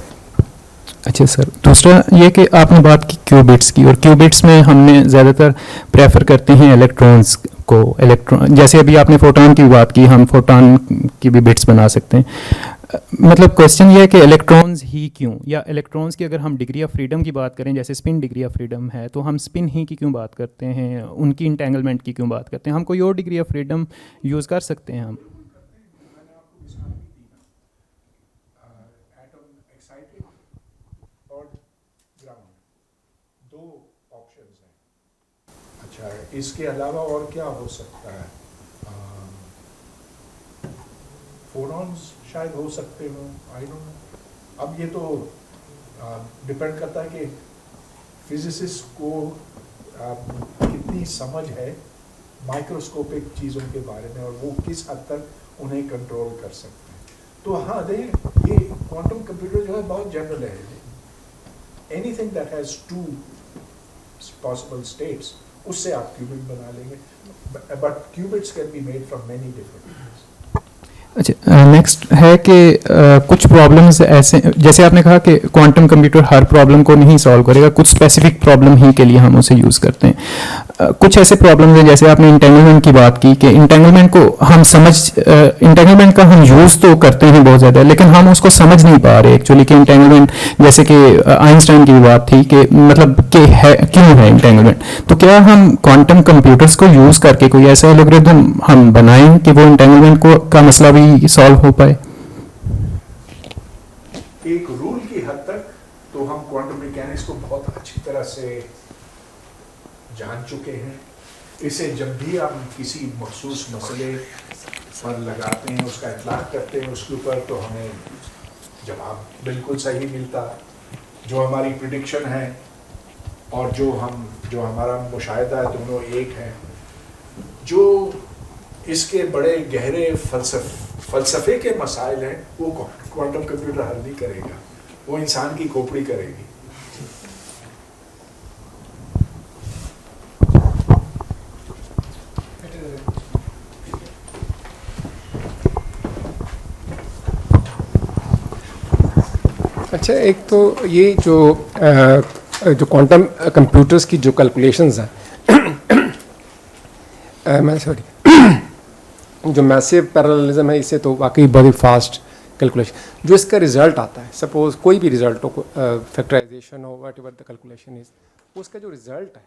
अच्छा सर, दूसरा ये कि आपने बात की क्यूबिट्स की, और क्यूबिट्स में हमने ज़्यादातर प्रेफर करते हैं इलेक्ट्रॉन्स को। इलेक्ट्रॉन, जैसे अभी आपने फोटॉन की बात की, हम फोटॉन की भी बिट्स बना सकते हैं। मतलब क्वेश्चन ये है कि इलेक्ट्रॉन्स ही क्यों, या इलेक्ट्रॉन्स की अगर हम डिग्री ऑफ फ्रीडम की बात करें, जैसे स्पिन डिग्री ऑफ फ्रीडम है, तो हम स्पिन ही की क्यों बात करते हैं, उनकी इंटेंगलमेंट की क्यों बात करते हैं? हम कोई और डिग्री ऑफ फ्रीडम यूज़ कर सकते हैं हम? एटम एक्साइटेड और ग्राउंड, 2 ऑप्शंस हैं। अच्छा, इसके अलावा और क्या हो सकता है? फोटॉन्स शायद हो सकते हो, आई डोंट नो। अब ये तो डिपेंड करता है कि फिजिसिस्ट को कितनी समझ है माइक्रोस्कोपिक चीज़ों के बारे में और वो किस हद तक उन्हें कंट्रोल कर सकते हैं। तो हाँ, ये क्वांटम कंप्यूटर जो है बहुत जनरल है। Anything that has 2 possible states, उससे आप क्यूबिट बना लेंगे, but qubits can be made from many different things. अच्छा, नेक्स्ट है कि कुछ प्रॉब्लम्स ऐसे, जैसे आपने कहा कि क्वांटम कंप्यूटर हर प्रॉब्लम को नहीं सॉल्व करेगा, कुछ स्पेसिफिक प्रॉब्लम ही के लिए हम उसे यूज़ करते हैं। कुछ ऐसे प्रॉब्लम्स हैं, जैसे आपने इंटेंगलमेंट की बात की, कि इंटेंगलमेंट को हम इंटेंगलमेंट का हम यूज़ तो करते हैं बहुत ज़्यादा, लेकिन हम उसको समझ नहीं पा रहे एक्चुअली कि इंटेंगलमेंट, जैसे कि आइंस्टाइन की भी बात थी कि मतलब कि है क्यों है इंटेंगलमेंट। तो क्या हम क्वांटम कंप्यूटर्स को यूज़ करके कोई ऐसा एल्गोरिथम हम बनाएं कि वो इंटेंगलमेंट को का मसला भी सॉल्व हो पाए? एक रूल की हद तक तो हम क्वांटम मैकेनिक्स को बहुत अच्छी तरह से जान चुके हैं। इसे जब भी हम किसी मखसूस मसले पर लगाते हैं, उसका इतलाक करते हैं उसके ऊपर, तो हमें जवाब बिल्कुल सही मिलता। जो हमारी प्रिडिक्शन है और जो हमारा मुशाहिदा है, दोनों एक है। जो इसके बड़े गहरे फलसफे के मसाइल हैं, वो क्वांटम कंप्यूटर हल नहीं करेगा, वो इंसान की खोपड़ी करेगी। अच्छा, एक तो ये जो क्वांटम कंप्यूटर्स की जो कैलकुलेशंस हैं जो मैसिव पैरेललिज्म है, इससे तो वाकई बहुत ही फास्ट कैलकुलेशन जो इसका रिजल्ट आता है, सपोज कोई भी रिजल्ट हो, फैक्टराइजेशन हो, what ever the calculation is, उसका जो रिजल्ट है,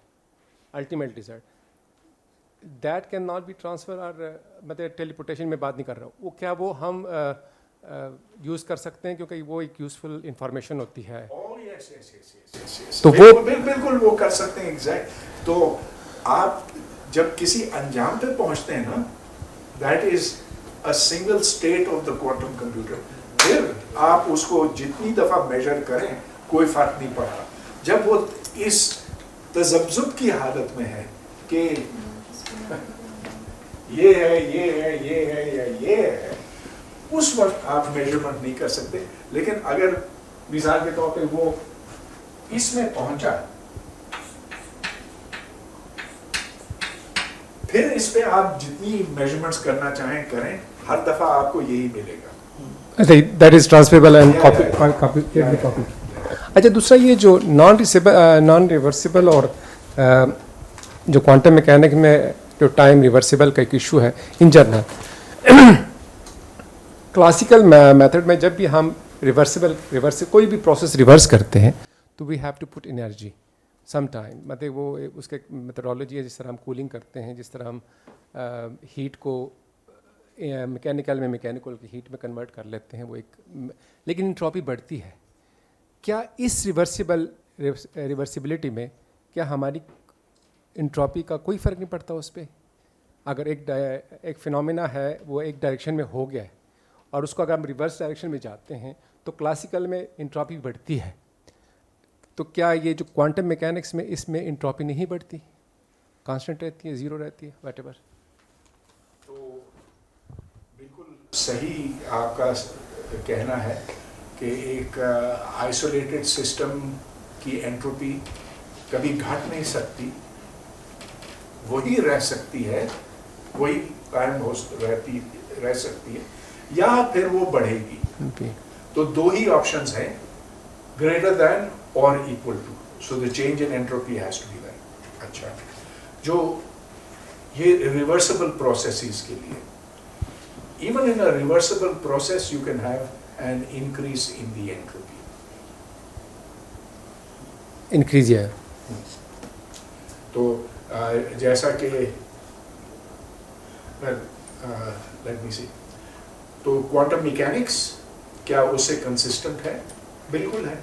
ultimate result, that can not B transfer. और मतलब टेलीपोर्टेशन में बात नहीं कर रहा हूँ, वो क्या वो हम यूज़ कर सकते हैं, क्योंकि वो एक यूज़फुल इंफॉर्मेशन होती है। तो वो बिल्कुल वो कर सकते हैं, एग्जैक्ट। तो आप जब किसी अंजाम पे पहुंचते हैं ना, that is a single state of the quantum computer. फिर आप उसको जितनी दफ़ा मेजर करें कोई फर्क नहीं पड़ता। जब वो इस तज़ब्ज़ुब की हालत में है कि ये है, ये है, ये है या ये है, उस वक्त आप मेजरमेंट नहीं कर सकते। लेकिन अगर मिसाल के तौर पे वो इसमें पहुंचा, फिर इस पे आप जितनी मेजरमेंट्स करना चाहें करें, हर दफा आपको यही मिलेगा। That is transferable and copy. अच्छा, दूसरा ये जो नॉन रिवर्सिबल और जो क्वांटम मैकेनिक में जो टाइम रिवर्सिबल का एक इशू है इन जनरल, क्लासिकल मेथड में जब भी हम रिवर्स कोई भी प्रोसेस रिवर्स करते हैं तो we have to put energy some time. मतलब वो उसके मेथडोलॉजी है, जिस तरह हम कूलिंग करते हैं, जिस तरह हम हीट को मैकेनिकल में मैकेनिकल की हीट में कन्वर्ट कर लेते हैं, वो एक, लेकिन इंट्रॉपी बढ़ती है। क्या इस रिवर्सिबिलिटी में क्या हमारी इंट्रॉपी का कोई फ़र्क नहीं पड़ता उस पर? अगर एक फिनोमेना है वो एक डायरेक्शन में हो गया है और उसको अगर हम रिवर्स डायरेक्शन में जाते हैं तो क्लासिकल में इंट्रॉपी बढ़ती है, تو کیا یہ جو کوانٹم میکینکس میں اس میں انٹروپی نہیں بڑھتی, کانسٹنٹ رہتی ہے, زیرو رہتی ہے, واٹ ایور؟ تو بالکل صحیح آپ کا کہنا ہے کہ ایک آئسولیٹڈ سسٹم کی انٹروپی کبھی گھٹ نہیں سکتی, وہی رہ سکتی ہے, وہی قائم رہ سکتی ہے, یا پھر وہ بڑھے گی. تو دو ہی آپشنز ہیں, گریٹر دین اور equal to. So the change in entropy has to be that. اچھا, جو یہ ریورسبل پروسیسز کے لیے, even in a reversible process you can have an increase in the entropy. Increase ہے. تو جیسا کہ لیٹ می سی, تو کوانٹم میکینکس کیا اس سے کنسسٹنٹ ہے؟ بالکل ہے.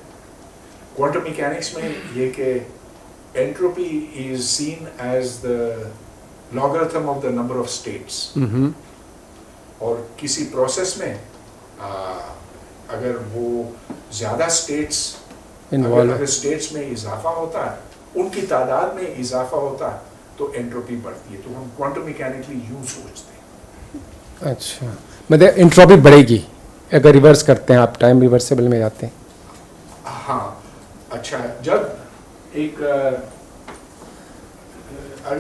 کوانٹم میکینکس میں یہ کہ entropy is seen as the logarithm of the number of states, اور کسی پروسیس میں اگر وہ زیادہ اسٹیٹس, اگر اسٹیٹس میں اضافہ ہوتا ہے, ان کی تعداد میں اضافہ ہوتا ہے, تو اینٹروپی بڑھتی ہے. تو ہم کوانٹم میکینکلی یوں سوچتے ہیں. اچھا, مطلب انٹروپی بڑھے گی اگر ریورس کرتے ہیں آپ, ٹائم ریورسیبل میں جاتے ہیں. ہاں. اچھا, جب ایک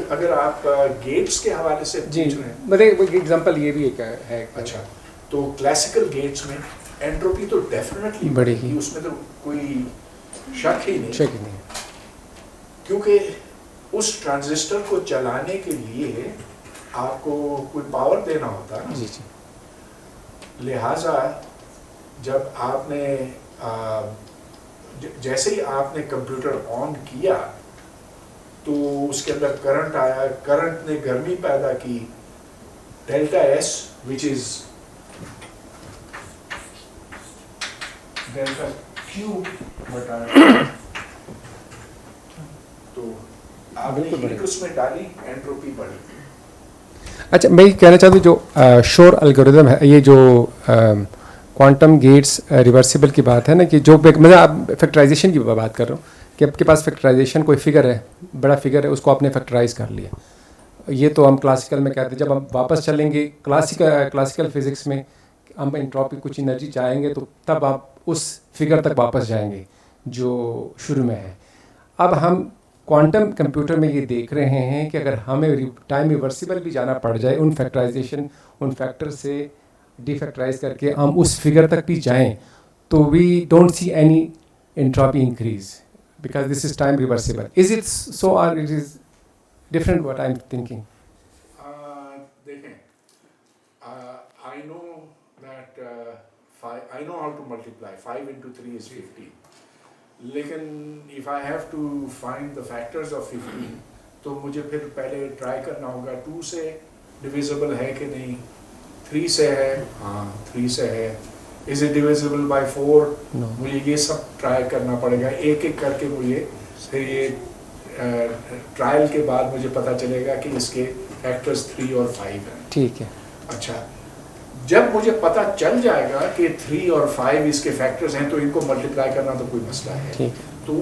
اگر آپ گیٹس کے حوالے سے جی, پوچھ رہے ہیں, مطلب ایگزامپل یہ بھی ایک ہے. اچھا, تو کلاسیکل گیٹس میں اینٹروپی تو ڈیفینیٹلی بڑھے گی, اس میں تو کوئی شک ہی نہیں. شک نہیں, کیونکہ اس ٹرانزسٹر کو چلانے کے لیے آپ کو کوئی پاور دینا ہوتا ہے. جی جی. لہٰذا جب آپ نے جیسے ہی آپ نے کمپیوٹر آن کیا تو اس کے اندر کرنٹ آیا, کرنٹ نے گرمی پیدا کی, delta S which is delta cube بٹا, تو آپ نے ہیٹ اس میں ڈالی, اینٹروپی بڑھی. اچھا, میں یہ کہنا چاہتا ہوں جو شور الگوریدم ہے, یہ جو کوانٹم گیٹس ریورسیبل کی بات ہے نا, کہ جو میں آپ فیکٹرائزیشن کی بات کر رہا ہوں کہ آپ کے پاس فیکٹرائزیشن کوئی فگر ہے, بڑا فگر ہے, اس کو آپ نے فیکٹرائز کر لیا. یہ تو ہم کلاسیکل میں کہتے ہیں, جب ہم واپس چلیں گے کلاسیکل فزکس میں ہم انٹروپی کچھ انرجی چاہیں گے تو تب آپ اس فگر تک واپس جائیں گے جو شروع میں ہے. اب ہم کوانٹم کمپیوٹر میں یہ دیکھ رہے ہیں کہ اگر ہمیں ٹائم ریورسیبل بھی جانا پڑ جائے, ان فیکٹرائزیشن ان فیکٹر سے ڈی فیکٹرائز کر کے ہم اس فگر تک بھی جائیں, تو we don't see any entropy increase because this is time reversible. Is it so اور it is different what I am thinking? دیکھیں, I know that I know how to multiply. 5 into 3 is 15. لیکن if I have to find the factors of 15 تو مجھے پھر پہلے try کرنا ہوگا 2 سے ڈویزیبل ہے کہ نہیں, 3 سے ہے, ہاں 3 سے ہے, is it divisible by 4, مجھے یہ سب ٹرائی کرنا پڑے گا ایک ایک کر کے. مجھے پھر یہ ٹرائل کے بعد مجھے پتہ چلے گا کہ اس کے فیکٹرز 3 اور 5 ہیں. ٹھیک ہے. اچھا, جب مجھے پتہ چل جائے گا کہ 3 اور 5 اس کے فیکٹرز ہیں تو ان کو ملٹیپلائی کرنا تو کوئی مسئلہ ہے. تو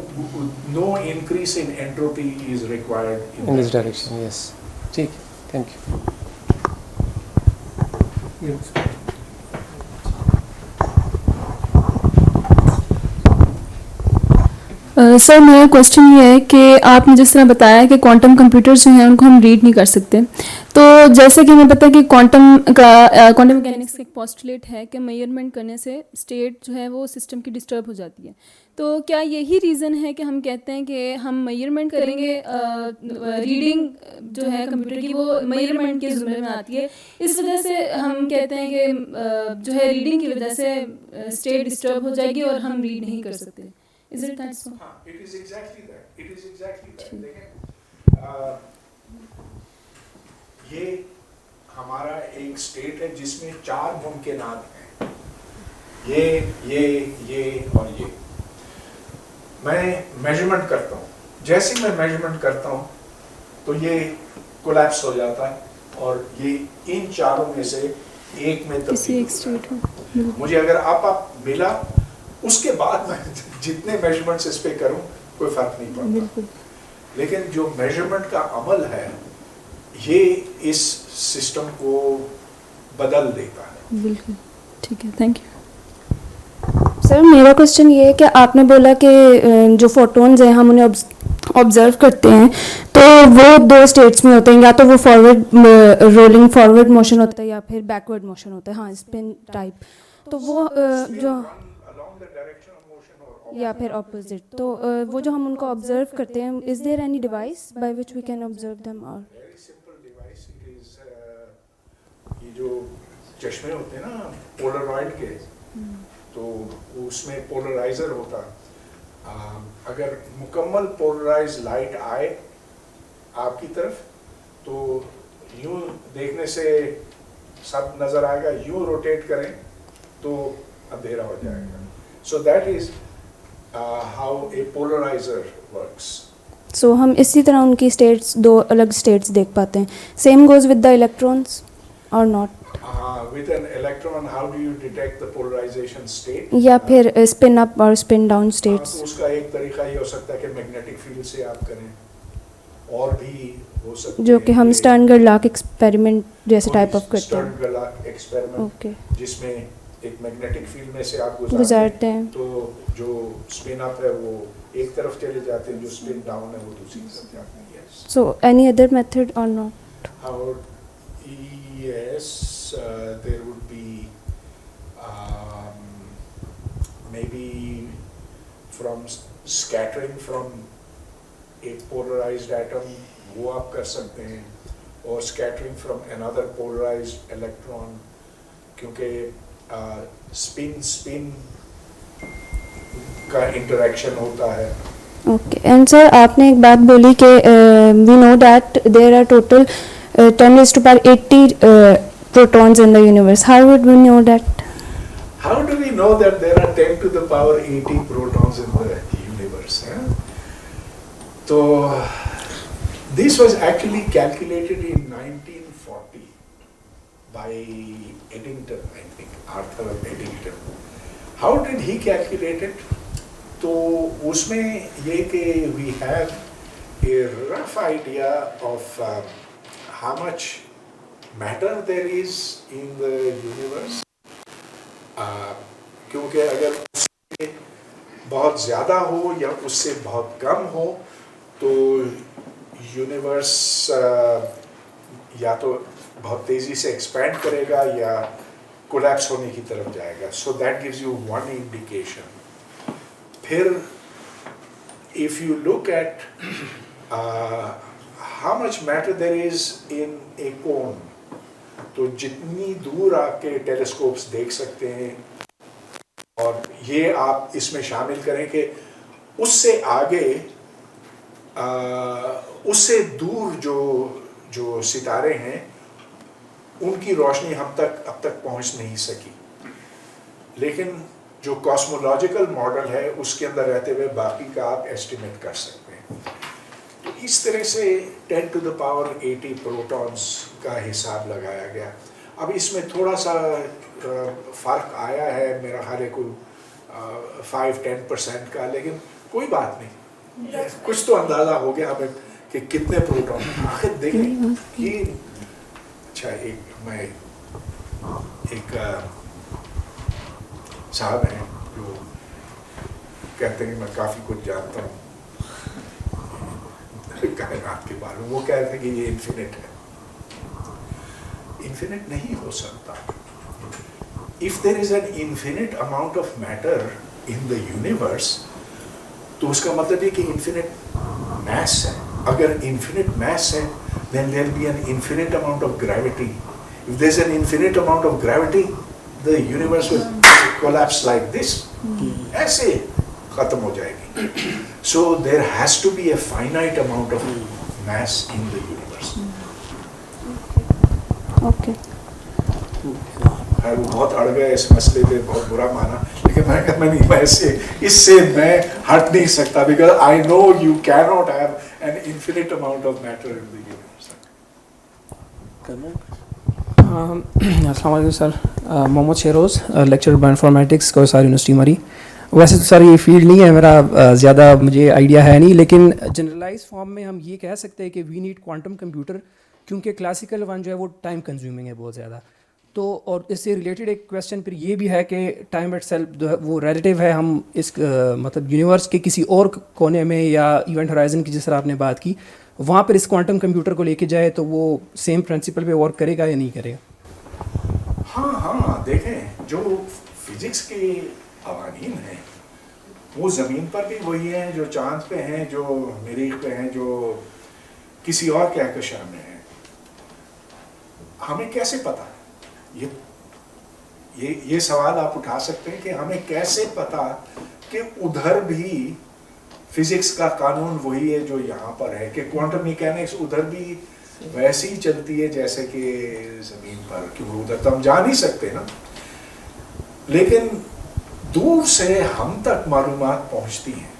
no increase in entropy is required in this direction. Yes, ٹھیک ہے, تھینک یو. سر میرا کوشچن یہ ہے کہ آپ نے جس طرح بتایا کہ کوانٹم کمپیوٹرز جو ہیں ان کو ہم ریڈ نہیں کر سکتے, تو جیسے کہ ہمیں پتہ ہے کہ کوانٹم میکینکس کا ایک پوسٹولیٹ ہے کہ میئرمنٹ کرنے سے اسٹیٹ جو ہے وہ سسٹم کی ڈسٹرب ہو جاتی ہے. تو کیا یہی ریزن ہے کہ ہم کہتے ہیں کہ ہم میئرمنٹ کریں گے, ریڈنگ جو ہے کمپیوٹر کی وہ میئرمنٹ کے زمرے میں آتی ہے, اس وجہ سے ہم کہتے ہیں کہ جو ہے ریڈنگ کی وجہ سے اسٹیٹ ڈسٹرب ہو جائے گی اور ہم ریڈ نہیں کر سکتے. Is it that so? It is exactly that. It is exactly that. دیکھیں, یہ ہمارا ایک اسٹیٹ ہے جس میں 4 ممکنات ہیں, یہ اور یہ. میں میجرمنٹ کرتا ہوں, جیسے میں میجرمنٹ کرتا ہوں تو یہ کولیپس ہو جاتا ہے اور یہ ان چاروں میں سے ایک میں تبدیل ہو جاتا ہے. مجھے اگر آپ ملا, اس کے بعد میں جتنے میجرمنٹس اس پہ کروں کوئی فرق نہیں پڑتا. بالکل. لیکن جو میجرمنٹ کا عمل ہے یہ اس سسٹم کو بدل دیتا ہے. بالکل ٹھیک ہے, تھینک یو. سر میرا کوشچن یہ ہے کہ آپ نے بولا کہ جو فوٹونز ہیں ہم انہیں آبزرو کرتے ہیں تو وہ 2 اسٹیٹس میں ہوتے ہیں, یا تو وہ فارورڈ رولنگ فارورڈ موشن ہوتا ہے یا پھر بیکورڈ موشن ہوتا ہے, ہاں اسپن ٹائپ. تو وہ جو along the direction of motion or یا پھر اپوزٹ, تو وہ جو ہم ان کو آبزرو کرتے ہیں, is there any device by which we can observe them? اور very simple device it is یہ جو چشمے ہوتے ہیں نا پولرائڈ کے, تو اس میں پولرائزر ہوتا. اگر مکمل پولرائز لائٹ آئے آپ کی طرف تو یوں دیکھنے سے سب نظر آئے گا, یوں روٹیٹ کریں تو اندھیرا ہو جائے گا. So that is how a polarizer works. So ہم اسی طرح ان کی اسٹیٹس 2 الگ اسٹیٹس دیکھ پاتے ہیں. Same goes with the electrons اور not? With an electron, how do you detect the polarization state? یا پھر اسپن اپ اور اسپن ڈاؤن اسٹیٹس؟ تو اس کا ایک طریقہ یہ ہو سکتا ہے کہ میگنیٹک فیلڈ سے آپ کریں, اور بھی ہو سکتا ہے جو کہ ہم اسٹرن گرلاک ایکسپیریمنٹ جیسے ٹائپ آف کرتے ہیں. اسٹرن گرلاک ایکسپیریمنٹ, اوکے, جس میں ایک میگنیٹک فیلڈ میں سے آپ گزارتے ہیں, تو جو اسپن اپ ہے وہ ایک طرف چلے جاتے ہیں, جو اسپن ڈاؤن ہے وہ دوسری طرف جاتے ہیں. سو اینی ادر میتھڈ اور not? Yes, there would be maybe from scattering from a polarized atom, وہ آپ کر سکتے ہیں, اور scattering from another polarized electron, کیونکہ spin کا انٹریکشن ہوتا ہے. اوکے. اینڈ سر آپ نے ایک بات بولی کہ we know that there are total 10⁻80 protons in the universe. How would we know that? How do we know that there are 10⁻80 protons in the universe? So this was actually calculated in 1940 by Eddington, I think, Arthur Eddington. How did he calculate it? تو اس میں یہ کہ we have a rough idea of how much matter there is in the universe. کیونکہ اگر اس سے بہت زیادہ ہو یا اس سے بہت کم ہو تو یونیورس یا تو بہت تیزی سے ایکسپینڈ کرے گا یا کولیپس ہونے کی طرف جائے گا. So that gives you one indication. پھر if you look at how much matter there is in a cone, تو جتنی دور آپ کے ٹیلیسکوپس دیکھ سکتے ہیں, اور یہ آپ اس میں شامل کریں کہ اس سے آگے اس سے دور جو ستارے ہیں ان کی روشنی ہم تک اب تک پہنچ نہیں سکی, لیکن جو کاسمولوجیکل ماڈل ہے اس کے اندر رہتے ہوئے باقی کا آپ ایسٹیمیٹ کر سکتے ہیں. تو اس طرح سے 10⁻80 پروٹونز کا حساب لگایا گیا. اب اس میں تھوڑا سا فرق آیا ہے, میرا خیال ہے کوئی 5-10% کا, لیکن کوئی بات نہیں, کچھ تو اندازہ ہو گیا ہمیں کہ کتنے پروٹون. آخر دیکھیں یہ اچھا, ایک صاحب ہیں جو کہتے ہیں کہ میں کافی کچھ جانتا ہوں کائنات کے بارے میں. وہ کہہ رہے ہیں کہ یہ انفینٹ ہے. انفینٹ نہیں ہو سکتا. If there is an infinite amount of matter in the universe, تو اس کا مطلب یہ کہ infinite mass ہے. اگر infinite mass ہے then there will be an infinite amount of gravity. If there is an infinite amount of gravity, the universe will collapse like this. ایسے ختم ہو جائے گی. So there has to be a finite amount of mass in the universe. Okay. وہ بہت اڑ گئے اس مسئلے پہ, بہت برا مانا, لیکن میں کہا نہیں, اس سے میں ہٹ نہیں سکتا, because I know you cannot have an infinite amount of matter in the universe. السلام علیکم سر. محمد شیروز, لیکچرر بایو انفارمیٹکس کوئسار یونیورسٹی مری. ویسے تو سر یہ فیلڈ نہیں ہے میرا، زیادہ مجھے آئیڈیا ہے نہیں، لیکن جنرلائز فارم میں ہم یہ کہہ سکتے ہیں کہ وی نیڈ کوانٹم کمپیوٹر، کیونکہ کلاسیکل ون جو ہے وہ ٹائم کنزیومنگ ہے بہت زیادہ. تو اور اس سے ریلیٹڈ ایک کویشچن پھر یہ بھی ہے کہ ٹائم اٹ سیلف جو ہے وہ ریلیٹیو ہے. ہم اس مطلب یونیورس کے کسی اور کونے میں یا ایونٹ ہرائزن کی جس طرح آپ نے بات کی، وہاں پر اس کوانٹم کمپیوٹر کو لے کے جائے تو وہ سیم پرنسپل پہ ورک کرے گا یا نہیں کرے گا؟ ہاں دیکھیں، جو فزکس کے قوانین ہیں وہ زمین پر بھی وہی ہیں جو چاند پہ ہیں، جو مریخ پہ ہیں، جو کسی اور کہکشاں میں ہیں. ہمیں کیسے پتا؟ یہ سوال آپ اٹھا سکتے ہیں کہ ہمیں کیسے پتا کہ ادھر بھی فزکس کا قانون وہی ہے جو یہاں پر ہے، کہ کوانٹم میکینکس ادھر بھی ویسی ہی چلتی ہے جیسے کہ زمین پر، کیونکہ ادھر تو ہم جا نہیں سکتے نا. لیکن دور سے ہم تک معلومات پہنچتی ہیں.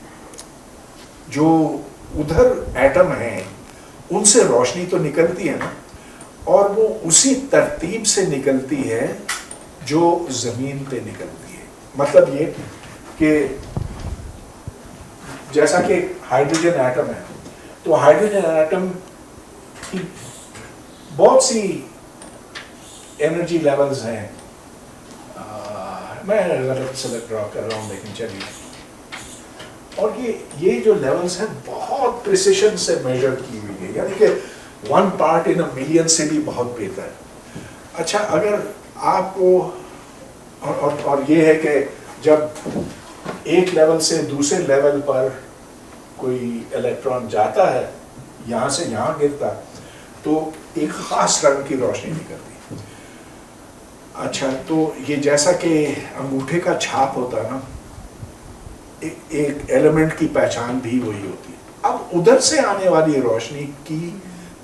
جو ادھر ایٹم ہیں ان سے روشنی تو نکلتی ہے نا، اور وہ اسی ترتیب سے نکلتی ہے جو زمین پہ نکلتی ہے. مطلب یہ کہ جیسا کہ ہائیڈروجن ایٹم ہے، تو ہائیڈروجن ایٹم کی بہت سی انرجی لیولز ہیں. میں غلط سلیکٹ ڈرا کر رہا ہوں لیکن چلیے. اور یہ جو لیولز ہیں بہت پریسیشن سے میجر کی ہوئی ہے، یعنی کہ 1 پارٹ ان اے ملین سے بھی بہت بہتر. اچھا، اگر آپ کو اور یہ ہے کہ جب ایک لیول سے دوسرے لیول پر کوئی الیکٹران جاتا ہے، یہاں سے یہاں گرتا، تو ایک خاص رنگ کی روشنی نکلتی. اچھا، تو یہ جیسا کہ انگوٹھے کا چھاپ ہوتا ہے نا، ایک ایلیمنٹ کی پہچان بھی وہی ہوتی ہے. اب ادھر سے آنے والی روشنی کی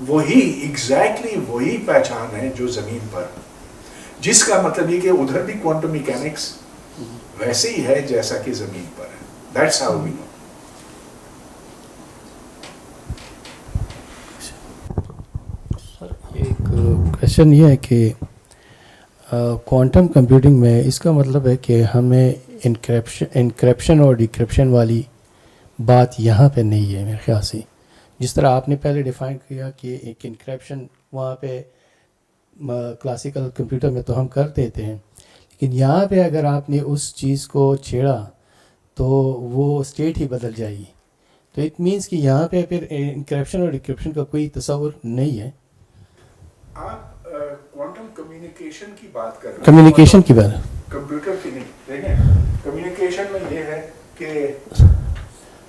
وہی ایگزیکٹلی وہی پہچان ہے جو زمین پر، جس کا مطلب یہ کہ ادھر بھی کوانٹم میکینکس ویسے ہی ہے جیسا کہ زمین پر ہے. دیٹس ہاؤ وی نو. ایک کویشچن یہ ہے کہ کوانٹم کمپیوٹنگ میں اس کا مطلب ہے کہ ہمیں انکرپشن اور ڈیکرپشن والی بات یہاں پہ نہیں ہے میرے خیال سے. جس طرح آپ نے پہلے ڈیفائن کیا کہ ایک انکرپشن وہاں پہ کلاسیکل کمپیوٹر میں تو ہم کر دیتے ہیں، لیکن یہاں پہ اگر آپ نے اس چیز کو چھیڑا تو وہ اسٹیٹ ہی بدل جائے گی. تو اٹ مینس کہ یہاں پہ پھر انکرپشن اور ڈیکرپشن کا کوئی تصور نہیں ہے. آپ کوانٹم کمیونیکیشن کی بات کر رہے ہیں، کمیونیکیشن کی بات، کمپیوٹر کی نہیں. دیکھیں، کمیونیکیشن میں یہ ہے کہ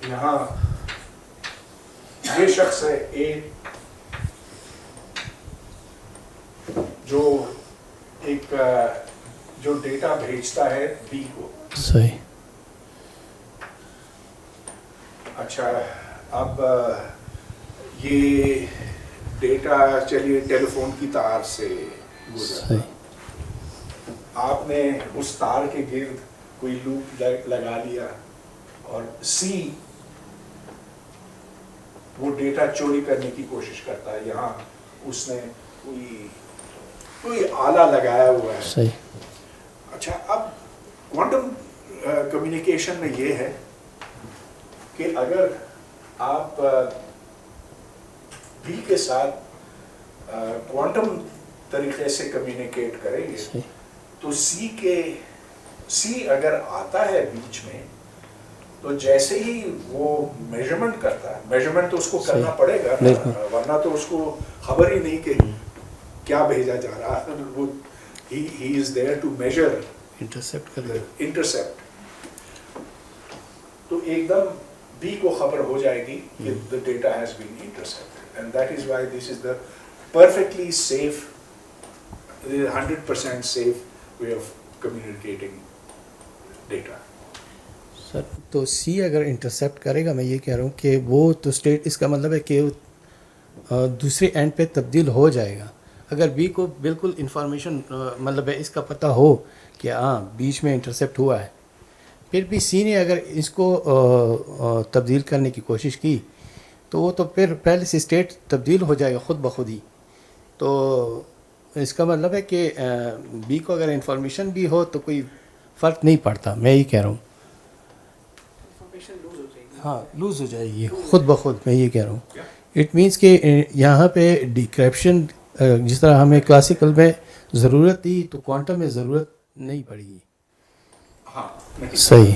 یہاں یہ شخص ہے اے جو ایک جو ڈیٹا بھیجتا ہے بی کو. صحیح. اچھا، اب یہ ڈیٹا چلیے ٹیلی فون کی تار سے گزرا، آپ نے اس تار کے گرد کوئی لوپ لگا لیا اور سی وہ ڈیٹا چوری کرنے کی کوشش کرتا ہے. یہاں اس نے کوئی آلہ لگایا ہوا ہے. صحیح. اچھا، اب کوانٹم کمیونیکیشن میں یہ ہے کہ اگر آپ بی کے ساتھ کوانٹم طریقے سے کمیونیکیٹ کریں گے تو سی اگر آتا ہے بیچ میں، تو جیسے ہی وہ میجرمنٹ کرتا ہے، میجرمنٹ تو اس کو کرنا پڑے گا ورنہ تو اس کو خبر ہی نہیں کہ کیا بھیجا جا رہا ہے. وہ he is there to measure intercept. تو ایک دم بی کو خبر ہو جائے گی کہ the data has been intercepted, and that is why this is the perfectly safe, 100% safe way of communicating data. سر تو سی اگر انٹرسیپٹ کرے گا، میں یہ کہہ رہا ہوں کہ وہ تو اسٹیٹ، اس کا مطلب ہے کہ دوسرے اینڈ پہ تبدیل ہو جائے گا. اگر بی کو بالکل انفارمیشن مطلب ہے اس کا پتہ ہو کہ ہاں بیچ میں انٹرسیپٹ ہوا ہے، پھر بھی سی نے اگر اس کو تبدیل کرنے کی کوشش کی تو وہ تو پھر پہلے سے اسٹیٹ تبدیل ہو جائے گا خود بخود ہی. تو اس کا مطلب ہے کہ بی کو اگر انفارمیشن بھی ہو تو کوئی فرق نہیں پڑتا. میں یہ کہہ رہا ہوں. ہاں لوز ہو جائے گی خود بخود. میں یہ کہہ رہا ہوں اٹ مینس کہ یہاں پہ ڈیکرپشن جس طرح ہمیں کلاسیکل میں ضرورت تھی تو کوانٹم میں ضرورت نہیں پڑے گی. ہاں صحیح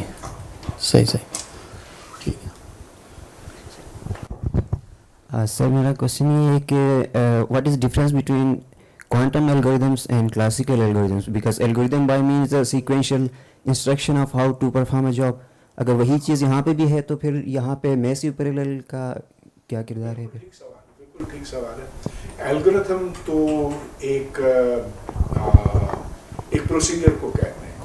صحیح صحیح ٹھیک ہے. سر میرا کوشچن یہ ہے کہ what is difference between quantum algorithms and classical algorithms, because algorithm by means the sequential instruction of how to perform a job. اگر وہی چیز یہاں پہ بھی ہے تو پھر یہاں پہ میسیو پیرالل کا کیا کردار ہے؟ بالکل ٹھیک سوال ہے. الگورتھم تو ایک پروسیجر کو کہتے ہیں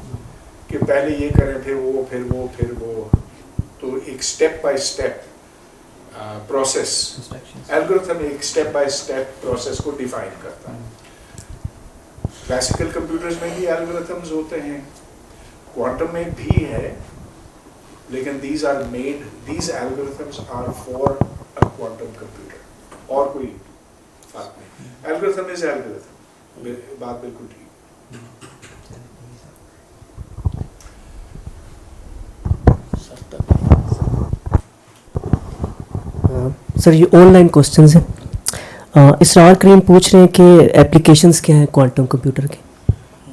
کہ پہلے یہ کریں پھر وہ تو ایک step by step process. Algorithm ایک اسٹیپ بائی اسٹیپ پروسیس کو ڈیفائن کرتا ہے. کلاسیکل کمپیوٹرز میں بھی الگورتھمز ہوتے ہیں, کوانٹم میں بھی ہے, لیکن these algorithms are for a quantum computer, اور کوئی فرق نہیں. الگورتھم از الگورتھم, بات بالکل ٹھیک. سر یہ آن لائن کوشچنز ہیں. اسرار کریم پوچھ رہے ہیں کہ اپلیکیشنز کیا ہیں کوانٹم کمپیوٹر کے؟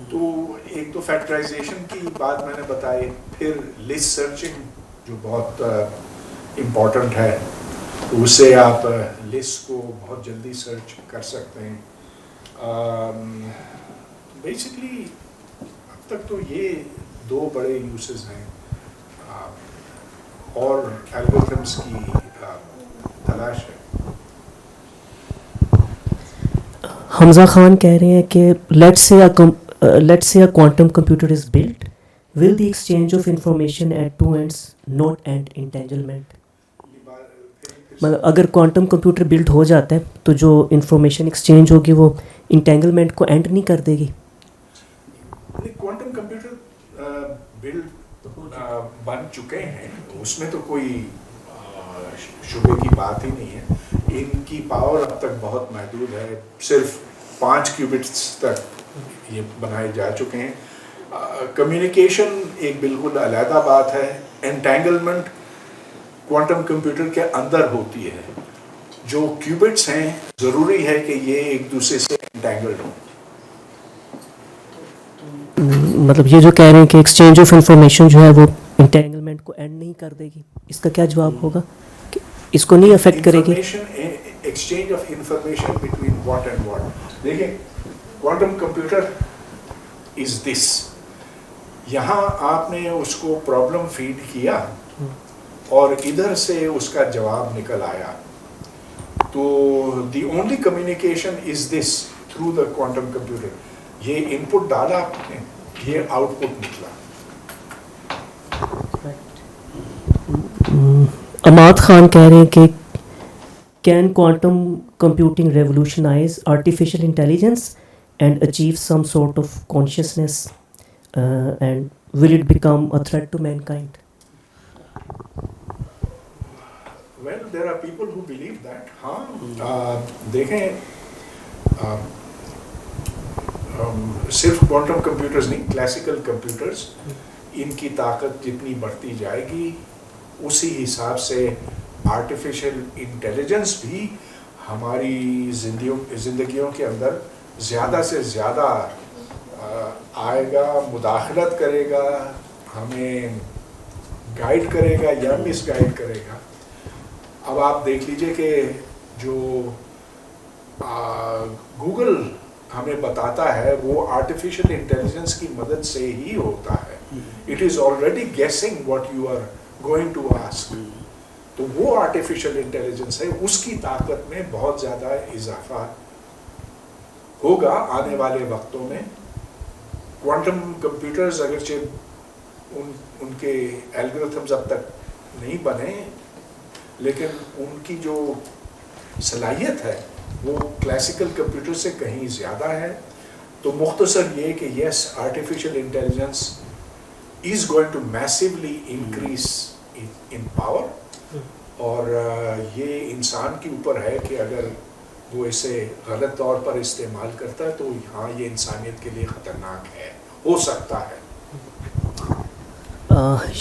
تو ایک تو فیکٹرائزیشن کی بات میں نے بتائی, پھر لسٹ سرچنگ جو بہت امپورٹنٹ ہے, تو اس سے آپ لسٹ کو بہت جلدی سرچ کر سکتے ہیں. بیسکلی اب تک تو یہ دو بڑے یوزز ہیں, اور الگورتھمس کی تلاش ہے. حمزہ خان کہہ رہے ہیں کہ لیٹس سے quantum computer is built, will the exchange of information at two ends not and entanglement. مطلب اگر کوانٹم کمپیوٹر بلڈ ہو جاتا ہے تو جو انفارمیشن ایکسچینج ہوگی وہ انٹینگلمنٹ کو اینڈ نہیں کر دے گی. کوانٹم کمپیوٹر بلڈ بن چکے ہیں, اس میں تو کوئی شبے کی بات ہی نہیں ہے. ان کی پاور اب تک بہت محدود ہے, صرف 5 کیوبٹس تک یہ بنائے جا چکے ہیں. کمیونیکیشن ایک بالکل علیحدہ بات ہے. انٹینگلمنٹ کوانٹم کمپیوٹر کے اندر ہوتی ہے. جو کیوبٹس ہیں ضروری ہے کہ یہ ایک دوسرے سے انٹینگلڈ ہوں. مطلب یہ جو کہہ رہے ہیں کہ ایکسچینج آف انفارمیشن جو ہے وہ انٹینگلمنٹ کو اینڈ نہیں کر دے گی, اس کا کیا جواب ہوگا کہ اس کو نہیں افیکٹ کرے گی؟ Exchange of information between what and what. دیکھیں, کوانٹم کمپیوٹر از دس. یہاں آپ نے اس کو پرابلم فیڈ کیا اور ادھر سے اس کا جواب نکل آیا, تو the only communication is this through the quantum computer. یہ ان پٹ ڈالا آپ نے, یہ آؤٹ پٹ نکلا. اماد خان کہہ رہے ہیں کہ can quantum computing revolutionize artificial intelligence and achieve some sort of consciousness and will it become a threat to mankind? Well, there are people who believe that. ہاں دیکھیں, صرف کوانٹم کمپیوٹرز نہیں, classical computers, ان کی طاقت جتنی بڑھتی جائے گی اسی حساب سے آرٹیفیشل انٹیلیجنس بھی ہماری زندگیوں کے اندر زیادہ سے زیادہ آئے گا, مداخلت کرے گا, ہمیں گائیڈ کرے گا یا مس گائیڈ کرے گا. اب آپ دیکھ لیجئے کہ جو گوگل ہمیں بتاتا ہے وہ آرٹیفیشل انٹیلیجنس کی مدد سے ہی ہوتا ہے. It is already guessing what you are going to ask. تو وہ آرٹیفیشل انٹیلیجنس ہے, اس کی طاقت میں بہت زیادہ اضافہ ہوگا آنے والے وقتوں میں. کوانٹم کمپیوٹرز اگرچہ ان کے الگورتھمز اب تک نہیں بنے, لیکن ان کی جو صلاحیت ہے وہ کلاسیکل کمپیوٹر سے کہیں زیادہ ہے. تو مختصر یہ کہ yes, artificial intelligence is going to massively increase in power, اور یہ انسان کے اوپر ہے کہ اگر وہ اسے غلط طور پر استعمال کرتا ہے تو ہاں یہ انسانیت کے لیے خطرناک ہے, ہو سکتا ہے.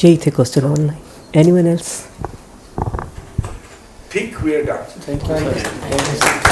یہی تھے question online. Anyone else? ठीक, we are done. Thank you.